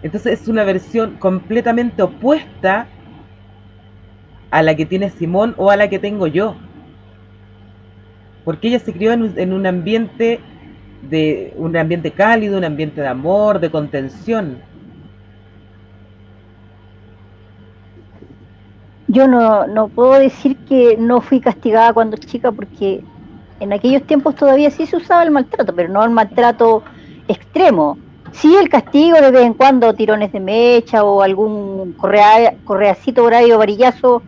Entonces es una versión completamente opuesta a la que tiene Simón o a la que tengo yo. Porque ella se crió en un ambiente cálido, un ambiente de amor, de contención.
Yo no puedo decir que no fui castigada cuando chica, porque en aquellos tiempos todavía sí se usaba el maltrato, pero no el maltrato extremo. Sí, el castigo de vez en cuando, tirones de mecha o algún correacito por ahí o varillazo,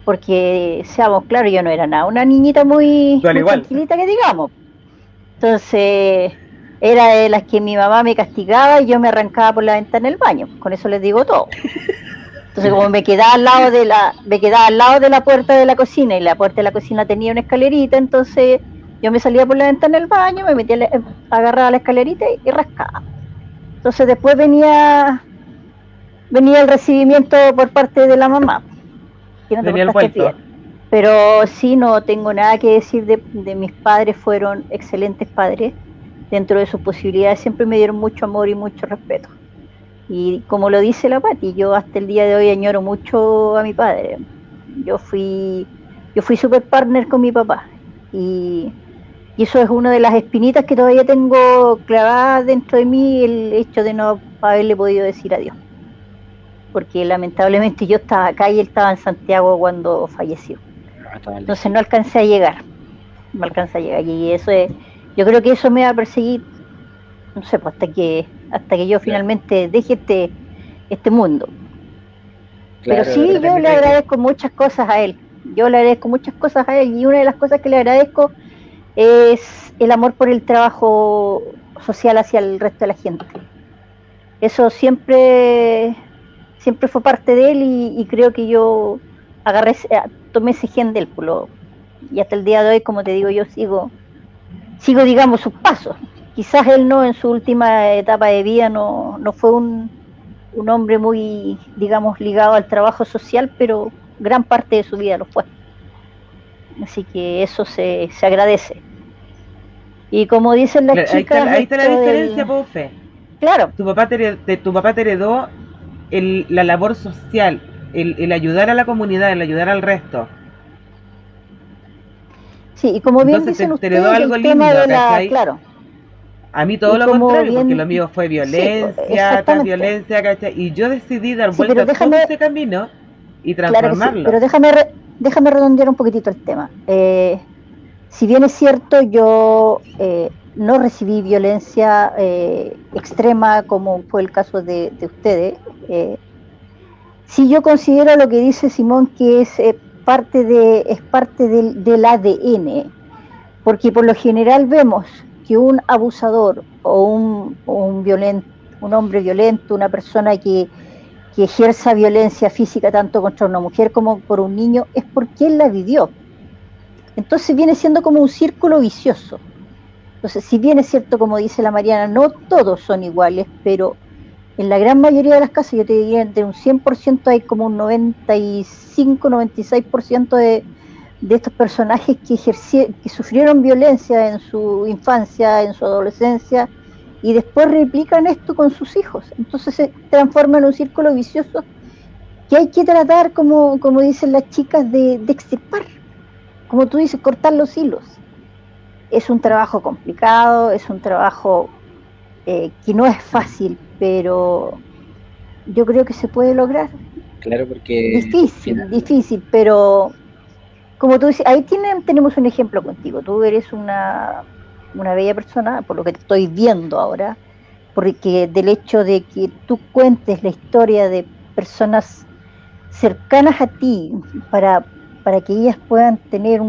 porque seamos claros, yo no era nada, una niñita muy tranquilita que digamos. Entonces, era de las que mi mamá me castigaba y yo me arrancaba por la ventana del baño. Con eso les digo todo. Entonces, como me quedaba al lado de la puerta de la cocina, y la puerta de la cocina tenía una escalerita, entonces yo me salía por la ventana del baño, me metía, agarraba la escalerita y rascaba. Entonces después venía el recibimiento por parte de la mamá, que no te portaste bien. Pero sí, no tengo nada que decir de mis padres, fueron excelentes padres. Dentro de sus posibilidades siempre me dieron mucho amor y mucho respeto. Y como lo dice la Pati, yo hasta el día de hoy añoro mucho a mi padre. Yo fui super partner con mi papá. Y eso es una de las espinitas que todavía tengo clavadas dentro de mí, el hecho de no haberle podido decir adiós. Porque lamentablemente yo estaba acá y él estaba en Santiago cuando falleció. Entonces no alcancé a llegar. Y eso es, yo creo que eso me va a perseguir, no sé, pues hasta que yo finalmente deje este mundo. Claro, pero sí, yo le agradezco muchas cosas a él. Y una de las cosas que le agradezco es el amor por el trabajo social hacia el resto de la gente. Eso siempre fue parte de él, y creo que yo tomé ese gen del pulo. Y hasta el día de hoy, como te digo, yo sigo digamos sus pasos. Quizás él no, en su última etapa de vida no fue un hombre muy, digamos, ligado al trabajo social, pero gran parte de su vida lo fue. Así que eso se agradece. Y como dicen las chicas...
Ahí está la diferencia, Pofe.
Claro.
Tu papá te heredó la labor social, el ayudar a la comunidad, el ayudar al resto.
Sí, y como bien dicen ustedes,
algo
el tema
lindo,
de la... Claro.
A mí todo lo contrario, porque lo mío fue violencia, tras violencia, ¿cachai? Y yo decidí dar vuelta a todo ese camino y transformarlo.
Claro que sí, pero déjame redondear un poquitito el tema. Si bien es cierto, yo no recibí violencia extrema como fue el caso de ustedes, sí yo considero lo que dice Simón, que es parte del ADN, porque por lo general vemos que un abusador o un hombre violento, una persona que ejerza violencia física tanto contra una mujer como por un niño, es porque él la vivió. Entonces viene siendo como un círculo vicioso. Entonces, si bien es cierto, como dice la Mariana, no todos son iguales, pero en la gran mayoría de las casas, yo te diría, entre un 100% hay como un 95-96% de estos personajes que sufrieron violencia en su infancia, en su adolescencia, y después replican esto con sus hijos. Entonces se transforma en un círculo vicioso que hay que tratar, como dicen las chicas, de extirpar. Como tú dices, cortar los hilos. Es un trabajo complicado, es un trabajo que no es fácil, pero yo creo que se puede lograr.
Claro, porque...
Difícil, pero como tú dices, ahí tenemos un ejemplo contigo. Tú eres una bella persona, por lo que te estoy viendo ahora, porque del hecho de que tú cuentes la historia de personas cercanas a ti para que ellas puedan tener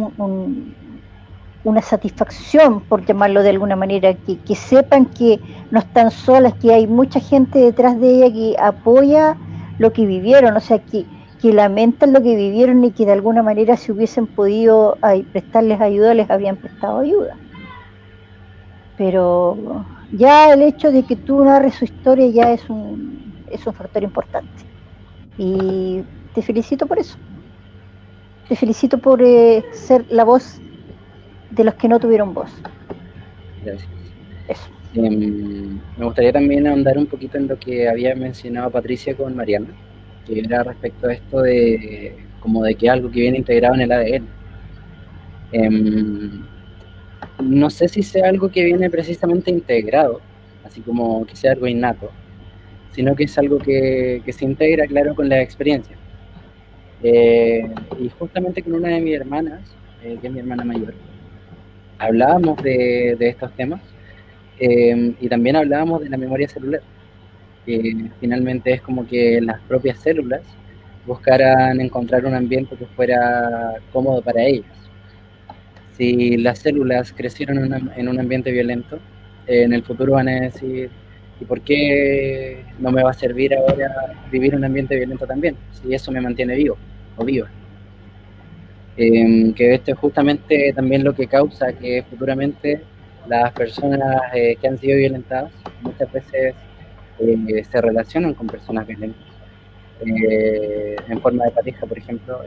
una satisfacción, por llamarlo de alguna manera, que sepan que no están solas, que hay mucha gente detrás de ella que apoya lo que vivieron, o sea, que lamentan lo que vivieron y que de alguna manera si hubiesen podido prestarles ayuda, les habrían prestado ayuda. Pero ya el hecho de que tú narres su historia ya es un factor importante. Y te felicito por eso. Te felicito por ser la voz de los que no tuvieron voz.
Gracias.
Eso.
Me gustaría también ahondar un poquito en lo que había mencionado Patricia con Mariana, que era respecto a esto de como de que algo que viene integrado en el ADN. No sé si sea algo que viene precisamente integrado, así como que sea algo innato, sino que es algo que se integra, claro, con la experiencia. Y justamente con una de mis hermanas, que es mi hermana mayor, hablábamos de estos temas, y también hablábamos de la memoria celular, que finalmente es como que las propias células buscaran encontrar un ambiente que fuera cómodo para ellas. Si las células crecieron en un ambiente violento, en el futuro van a decir, ¿y por qué no me va a servir ahora vivir un ambiente violento también? Si eso me mantiene vivo o viva. Que esto es justamente también lo que causa que futuramente las personas que han sido violentadas muchas veces se relacionan con personas violentas. En forma de pareja, por ejemplo,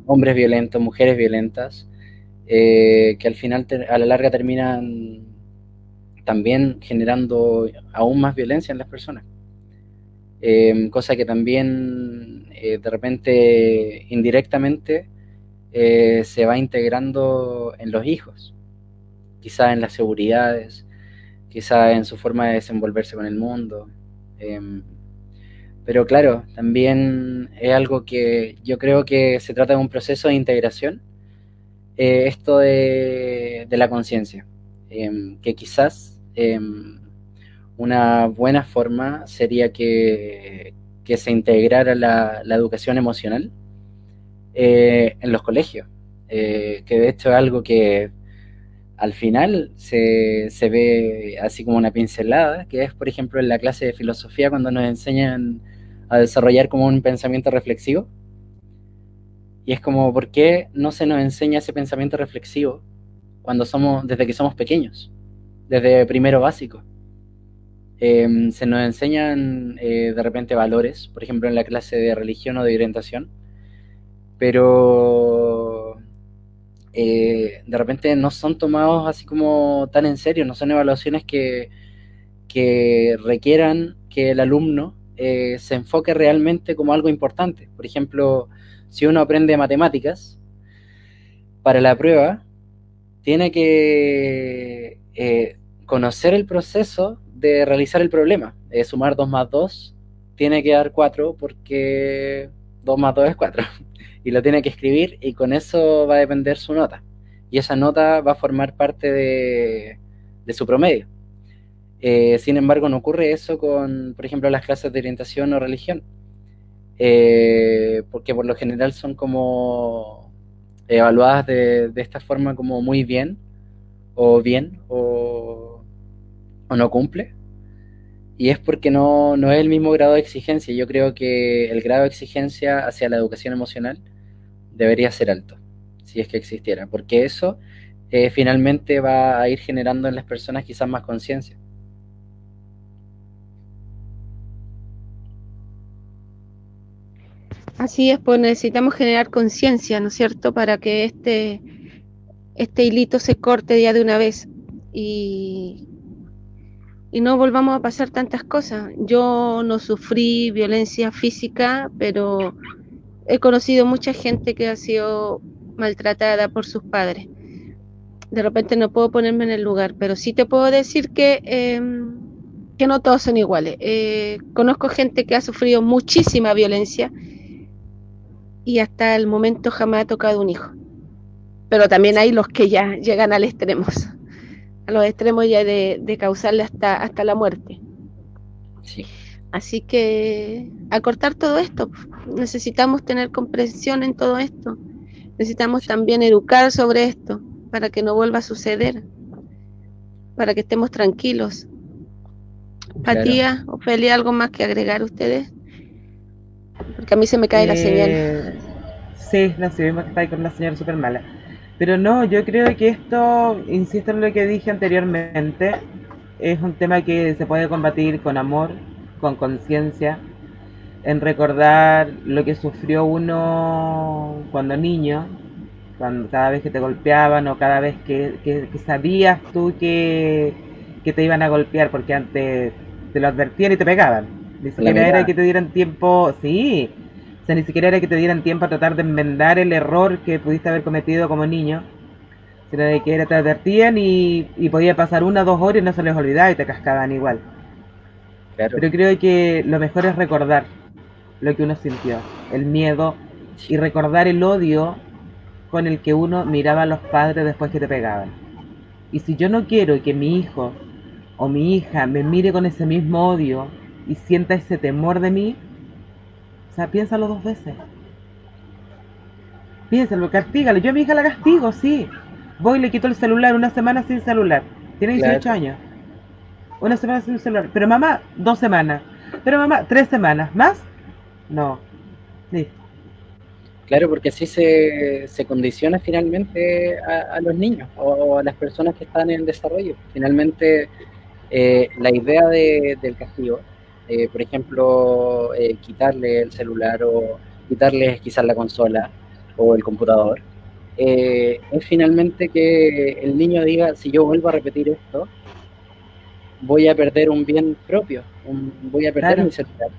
hombres violentos, mujeres violentas, que al final a la larga terminan también generando aún más violencia en las personas, cosa que también de repente indirectamente se va integrando en los hijos, quizá en las seguridades, quizá en su forma de desenvolverse con el mundo, pero claro, también es algo que yo creo que se trata de un proceso de integración, esto de la conciencia, que quizás una buena forma sería que se integrara la educación emocional en los colegios, que de hecho es algo que al final se ve así como una pincelada, que es por ejemplo en la clase de filosofía cuando nos enseñan a desarrollar como un pensamiento reflexivo. Y es como, ¿por qué no se nos enseña ese pensamiento reflexivo desde que somos pequeños, desde primero básico? Se nos enseñan de repente valores, por ejemplo en la clase de religión o de orientación, pero de repente no son tomados así como tan en serio, no son evaluaciones que requieran que el alumno se enfoque realmente como algo importante. Por ejemplo, si uno aprende matemáticas, para la prueba tiene que conocer el proceso de realizar el problema. Sumar 2 más 2 tiene que dar 4 porque 2 más 2 es 4. Y lo tiene que escribir y con eso va a depender su nota. Y esa nota va a formar parte de su promedio. Sin embargo, no ocurre eso con, por ejemplo, las clases de orientación o religión. Porque por lo general son como evaluadas de esta forma como muy bien o no cumple, y es porque no es el mismo grado de exigencia. Yo creo que el grado de exigencia hacia la educación emocional debería ser alto, si es que existiera, porque eso finalmente va a ir generando en las personas quizás más conciencia.
Así es, pues necesitamos generar conciencia, ¿no es cierto?, para que este hilito se corte ya de una vez y no volvamos a pasar tantas cosas. Yo no sufrí violencia física, pero he conocido mucha gente que ha sido maltratada por sus padres. De repente no puedo ponerme en el lugar, pero sí te puedo decir que no todos son iguales. Conozco gente que ha sufrido muchísima violencia y hasta el momento jamás ha tocado un hijo. Pero también hay los que ya llegan a los extremos ya de causarle hasta la muerte.
Sí.
Así que acortar todo esto, necesitamos tener comprensión en todo esto, necesitamos también educar sobre esto, para que no vuelva a suceder, para que estemos tranquilos. Patía, Ofelia, ¿algo más que agregar ustedes? Porque a mí se me cae la señal.
Sí, no sé, vimos que está ahí con la señal súper mala. Pero no, yo creo que esto, insisto en lo que dije anteriormente, es un tema que se puede combatir con amor, con conciencia, en recordar lo que sufrió uno cuando niño, cada vez que te golpeaban o cada vez que sabías tú que te iban a golpear, porque antes te lo advertían y te pegaban. Ni siquiera era que te dieran tiempo, sí, o sea, ni siquiera era que te dieran tiempo a tratar de enmendar el error que pudiste haber cometido como niño, sino de que te advertían y podía pasar 1 o 2 horas y no se les olvidaba y te cascaban igual. Claro. Pero creo que lo mejor es recordar lo que uno sintió, el miedo, y recordar el odio con el que uno miraba a los padres después que te pegaban. Y si yo no quiero que mi hijo o mi hija me mire con ese mismo odio y sienta ese temor de mí, o sea, piénsalo 2 veces. Piénsalo, castígalo. Yo a mi hija la castigo, sí. Voy y le quito el celular 1 semana sin celular. Tiene 18 años. 1 semana sin celular. Pero mamá, 2 semanas. Pero mamá, 3 semanas. ¿Más? No. Sí.
Claro, porque así se condiciona finalmente a los niños o a las personas que están en desarrollo. Finalmente, la idea del castigo, por ejemplo, quitarle el celular o quitarle quizás la consola o el computador, es finalmente que el niño diga, si yo vuelvo a repetir esto, voy a perder un bien propio, voy a perder mi celular.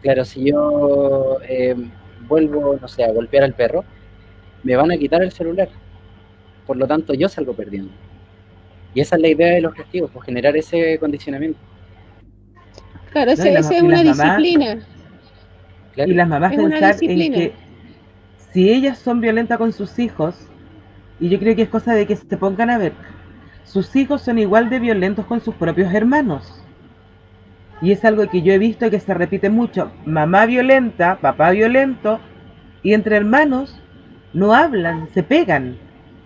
Claro, si yo vuelvo, no sé, a golpear al perro, me van a quitar el celular. Por lo tanto, yo salgo perdiendo. Y esa es la idea de los castigos, pues generar ese condicionamiento.
Claro, esa es una disciplina.
Claro. Y las mamás pensar en que si ellas son violentas con sus hijos, y yo creo que es cosa de que se pongan a ver, sus hijos son igual de violentos con sus propios hermanos. Y es algo que yo he visto que se repite mucho. Mamá violenta, papá violento, y entre hermanos no hablan, se pegan.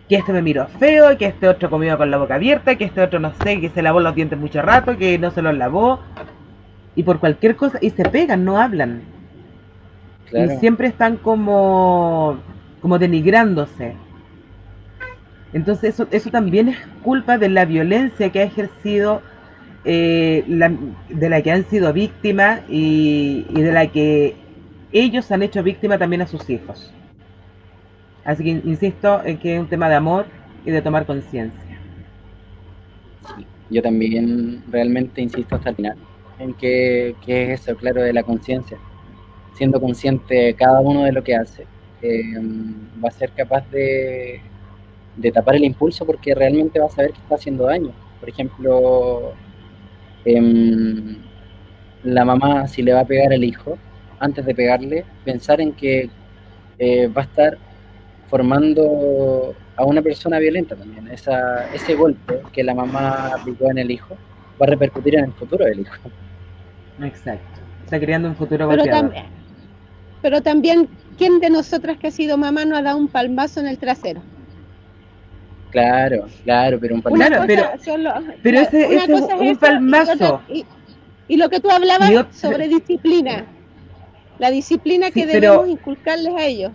Que este me miró feo, que este otro comió con la boca abierta, que este otro no sé, que se lavó los dientes mucho rato, que no se los lavó. Y por cualquier cosa, y se pegan, no hablan. Claro. Y siempre están como denigrándose. Entonces eso también es culpa de la violencia que ha ejercido, de la que han sido víctimas y de la que ellos han hecho víctima también a sus hijos. Así que insisto en que es un tema de amor y de tomar conciencia.
Sí, yo también realmente insisto hasta el final en que es eso, claro, de la conciencia. Siendo consciente cada uno de lo que hace, va a ser capaz de tapar el impulso porque realmente va a saber que está haciendo daño. Por ejemplo, la mamá, si le va a pegar al hijo, antes de pegarle, pensar en que va a estar formando a una persona violenta también. Ese golpe que la mamá aplicó en el hijo va a repercutir en el futuro del hijo.
Exacto. Está creando un futuro golpeado.
Pero también, ¿quién de nosotras que ha sido mamá no ha dado un palmazo en el trasero?
Claro, pero un
palmazo. Claro, pero ese es un palmazo.
Y lo que tú hablabas sobre disciplina. La disciplina que debemos inculcarles a ellos.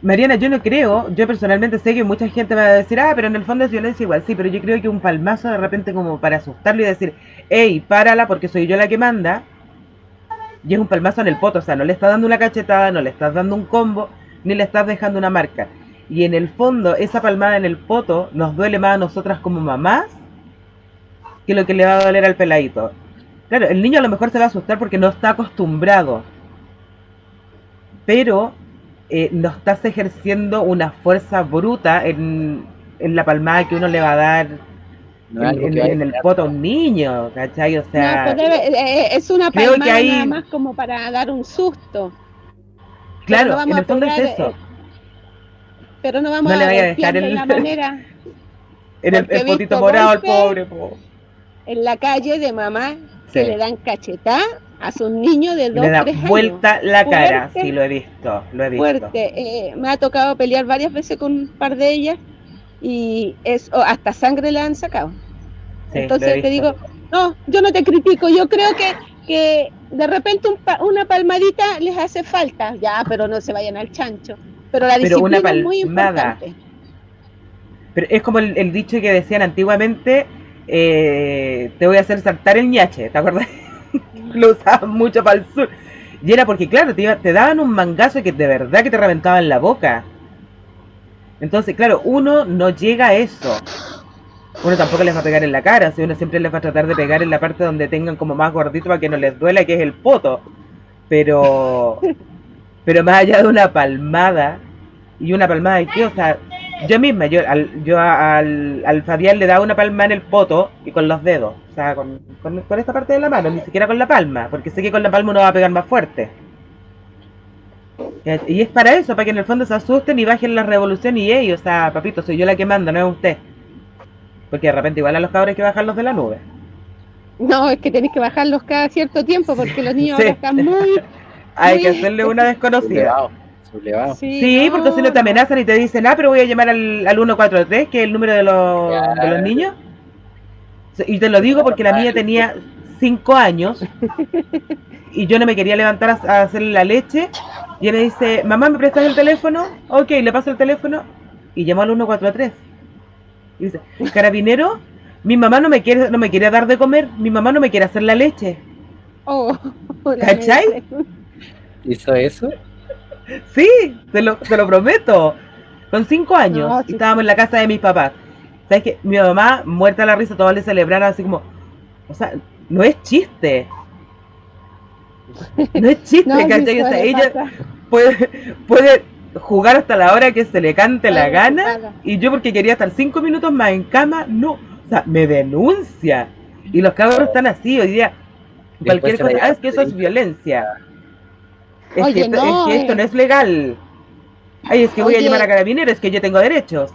Mariana, yo no creo, yo personalmente sé que mucha gente va a decir, pero en el fondo es violencia igual, sí, pero yo creo que un palmazo de repente como para asustarlo y decir, hey, párala porque soy yo la que manda, y es un palmazo en el poto, o sea, no le estás dando una cachetada, no le estás dando un combo, ni le estás dejando una marca. Y en el fondo, esa palmada en el poto nos duele más a nosotras como mamás que lo que le va a doler al peladito. Claro, el niño a lo mejor se va a asustar porque no está acostumbrado, pero no estás ejerciendo una fuerza bruta en la palmada que uno le va a dar en el poto a un niño, ¿cachai? O sea,
no, es una palmada nada más como para dar un susto.
Claro, en el fondo es eso.
Pero no vamos a dejar de la manera.
En el potito morado al pobre.
En la calle de mamá se le dan cachetada a sus niños de 2, 3 años.
Le da vuelta la cara, sí, lo he visto.
Fuerte. Me ha tocado pelear varias veces con un par de ellas y hasta sangre le han sacado.
Sí,
entonces te digo, no, yo no te critico, yo creo que de repente una palmadita les hace falta, ya, pero no se vayan al chancho. Pero la disciplina es muy importante.
Pero es como el dicho que decían antiguamente, te voy a hacer saltar el ñache, ¿te acuerdas? Lo usaban mucho para el sur. Y era porque, claro, te daban un mangazo que de verdad que te reventaba en la boca. Entonces, claro, uno no llega a eso. Uno tampoco les va a pegar en la cara, si uno siempre les va a tratar de pegar en la parte donde tengan como más gordito para que no les duela, que es el poto. Pero más allá de una palmada, y una palmada de qué, o sea, yo misma, al Fabián le daba una palma en el poto y con los dedos, o sea, con esta parte de la mano, ni siquiera con la palma, porque sé que con la palma uno va a pegar más fuerte. Y es para eso, para que en el fondo se asusten y bajen la revolución y ellos, o sea, papito, soy yo la que manda, no es usted. Porque de repente igual a los cabros hay que bajarlos de la nube.
No, es que tenéis que bajarlos cada cierto tiempo porque los niños ahora están
hay que hacerle una desconocida.
Sublevado.
Sí, no, porque si no te amenazan y te dicen, pero voy a llamar al 143, que es el número de los niños. Y te lo digo porque la mía tenía 5 años y yo no me quería levantar a hacerle la leche. Y ella me dice, mamá, ¿me prestas el teléfono? Ok, le paso el teléfono y llamó al 143. Y dice, carabinero, mi mamá no me quiere dar de comer, mi mamá no me quiere hacer la leche. ¿Cachai?
¿Hizo eso?
Sí, te lo prometo. Con 5 años, no, sí, y estábamos en la casa de mis papás. ¿Sabes qué? Mi mamá, muerta a la risa, todos le celebraron así como, o sea, no es chiste. No es chiste, no, ¿cachai? O sea, ella puede jugar hasta la hora que se le cante la gana, y yo porque quería estar 5 minutos más en cama, no, o sea, me denuncia. Y los cabros están así hoy día, cualquier cosa, es que eso es violencia. Es que esto no es legal. Ay, es que voy a llamar a carabineros, es que yo tengo derechos.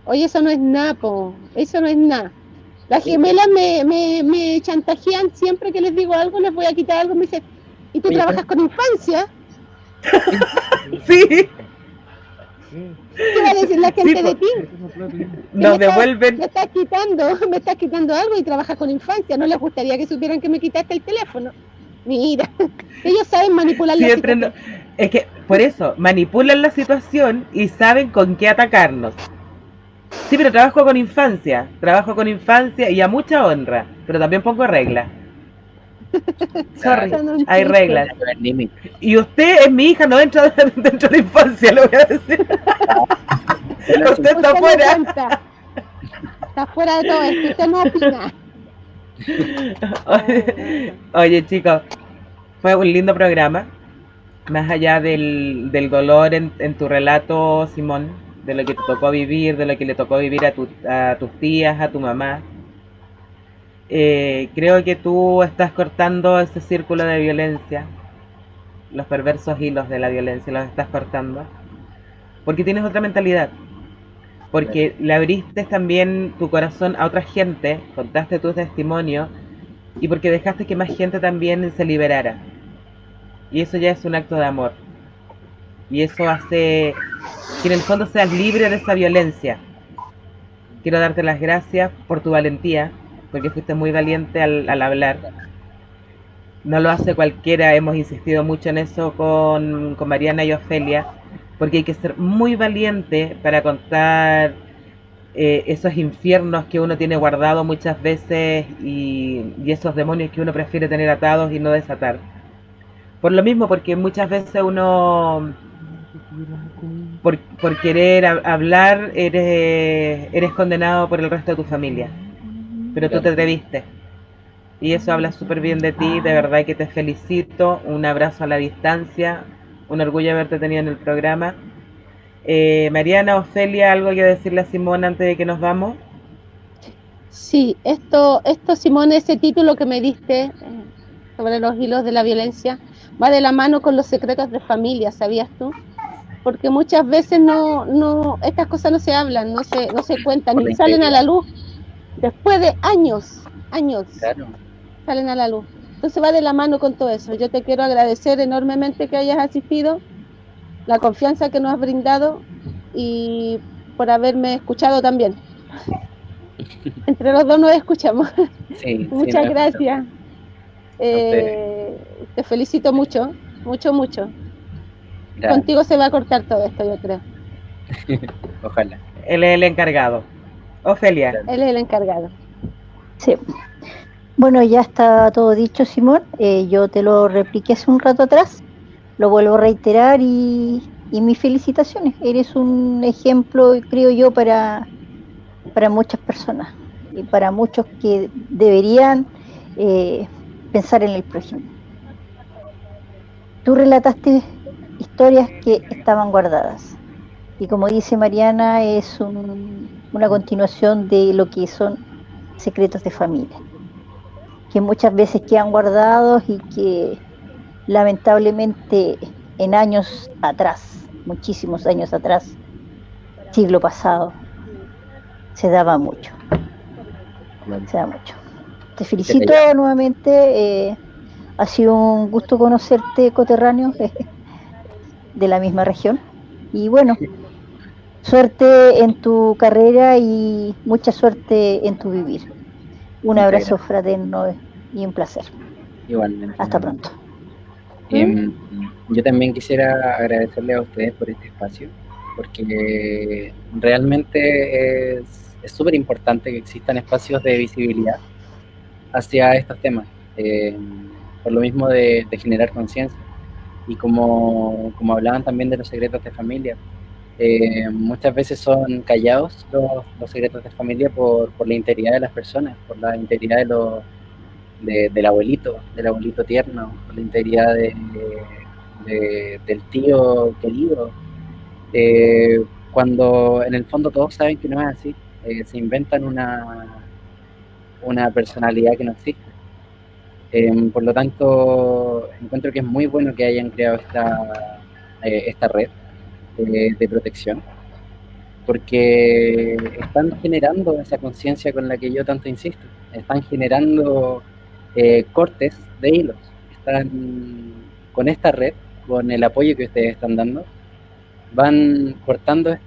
Oye, eso no es nada, eso no es nada. Las gemelas me chantajean siempre que les digo algo, les voy a quitar algo, me dicen, ¿y tú trabajas con infancia?
Sí.
¿Qué va a decir la gente de ti?
Nos devuelven.
Me estás quitando algo y trabajas con infancia. ¿No les gustaría que supieran que me quitaste el teléfono? Mira, ellos saben manipular la situación.
No, es que por eso manipulan la situación y saben con qué atacarnos. Sí, pero trabajo con infancia y a mucha honra, pero también pongo reglas. Sorry, hay reglas. Y usted es mi hija, no entra dentro de infancia, lo voy a decir. Usted está fuera.
Está fuera de todo esto, usted no opina.
Oye, chicos, fue un lindo programa. Más allá del dolor en tu relato, Simón, de lo que te tocó vivir, de lo que le tocó vivir a tus tías, a tu mamá, creo que tú estás cortando ese círculo de violencia, los perversos hilos de la violencia, los estás cortando, porque tienes otra mentalidad, porque le abriste también tu corazón a otra gente, contaste tu testimonio, y porque dejaste que más gente también se liberara. Y eso ya es un acto de amor. Y eso hace que en el fondo seas libre de esa violencia. Quiero darte las gracias por tu valentía, porque fuiste muy valiente al hablar. No lo hace cualquiera, hemos insistido mucho en eso con Mariana y Ofelia, porque hay que ser muy valiente para contar esos infiernos que uno tiene guardado muchas veces y esos demonios que uno prefiere tener atados y no desatar. Por lo mismo, porque muchas veces uno, por querer hablar, eres condenado por el resto de tu familia. Pero tú te atreviste. Y eso habla súper bien de ti, de verdad que te felicito. Un abrazo a la distancia. Un orgullo haberte tenido en el programa. Mariana, Ofelia, ¿algo que decirle a Simón antes de que nos vamos?
Sí, esto Simón, ese título que me diste sobre los hilos de la violencia, va de la mano con los secretos de familia, ¿sabías tú? Porque muchas veces estas cosas no se hablan, no se cuentan, ni salen a la luz. Después de años, claro, salen a la luz. Entonces va de la mano con todo eso. Yo te quiero agradecer enormemente que hayas asistido, la confianza que nos has brindado y por haberme escuchado también. Entre los dos nos escuchamos.
Sí,
Muchas
sí,
gracias. Te felicito mucho, mucho, mucho.
Gracias.
Contigo se va a cortar todo esto, yo creo.
Ojalá.
Él es el encargado. Ofelia.
Él es el encargado.
Sí. Bueno, ya está todo dicho, Simón. Yo te lo repliqué hace un rato atrás. Lo vuelvo a reiterar y mis felicitaciones. Eres un ejemplo, creo yo, para muchas personas y para muchos que deberían pensar en el prójimo. Tú relataste historias que estaban guardadas y como dice Mariana, es una continuación de lo que son secretos de familia, que muchas veces quedan guardados y que lamentablemente en años atrás, muchísimos años atrás, siglo pasado, se daba mucho. Se da mucho. Te felicito nuevamente. Ha sido un gusto conocerte, coterráneo, de la misma región. Y bueno, suerte en tu carrera y mucha suerte en tu vivir. Un abrazo fraterno y un placer.
Igualmente.
Hasta pronto.
Yo también quisiera agradecerle a ustedes por este espacio, porque realmente es súper importante que existan espacios de visibilidad hacia estos temas, por lo mismo de generar conciencia. Y como hablaban también de los secretos de familia, muchas veces son callados los secretos de familia por la integridad de las personas, por la integridad del abuelito tierno, por la integridad del tío querido, cuando en el fondo todos saben que no es así, se inventan una personalidad que no existe. Por lo tanto, encuentro que es muy bueno que hayan creado esta red de protección, porque están generando esa conciencia con la que yo tanto insisto, están generando cortes de hilos, están con esta red, con el apoyo que ustedes están dando, van cortando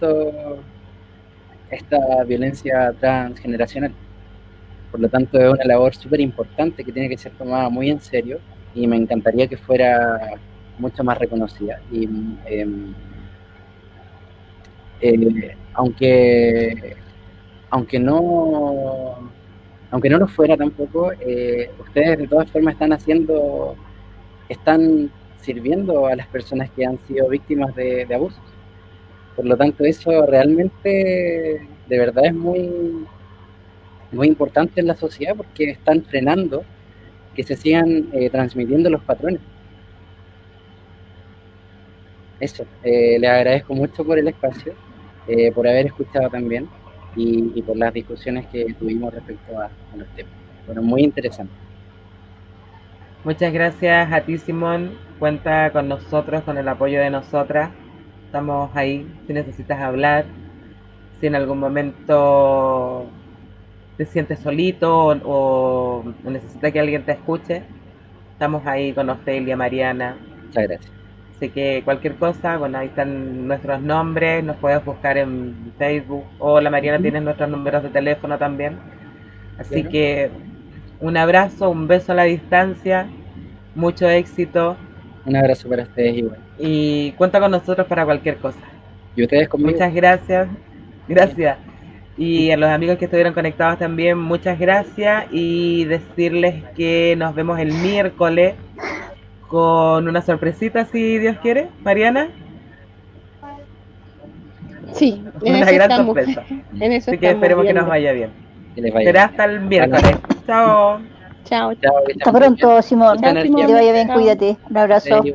esta violencia transgeneracional. Por lo tanto, es una labor súper importante que tiene que ser tomada muy en serio y me encantaría que fuera mucho más reconocida. Y aunque no lo fuera tampoco, ustedes de todas formas están sirviendo a las personas que han sido víctimas de abusos. Por lo tanto, eso realmente de verdad es muy importante en la sociedad, porque están frenando que se sigan transmitiendo los patrones. Eso, les agradezco mucho por el espacio, por haber escuchado también y por las discusiones que tuvimos respecto a los temas. Bueno, muy interesante.
Muchas gracias a ti, Simón. Cuenta con nosotros, con el apoyo de nosotras. Estamos ahí si necesitas hablar, si en algún momento te sientes solito o necesitas que alguien te escuche. Estamos ahí con Ofelia, Mariana.
Muchas gracias.
Así que cualquier cosa, bueno, ahí están nuestros nombres, nos puedes buscar en Facebook o la Mariana tiene nuestros números de teléfono también. Así que un abrazo, un beso a la distancia, mucho éxito.
Un abrazo para ustedes igual.
Y cuenta con nosotros para cualquier cosa.
Y ustedes conmigo.
Muchas gracias. Gracias. Y a los amigos que estuvieron conectados también, muchas gracias. Y decirles que nos vemos el miércoles con una sorpresita, si Dios quiere. Mariana.
Sí,
una gran sorpresa.
Así
que esperemos que nos vaya bien.
Que
será hasta el miércoles. Chao.
Chao.
Hasta pronto, Simón.
Chao, Simón.
Que te vaya bien, cuídate. Un abrazo.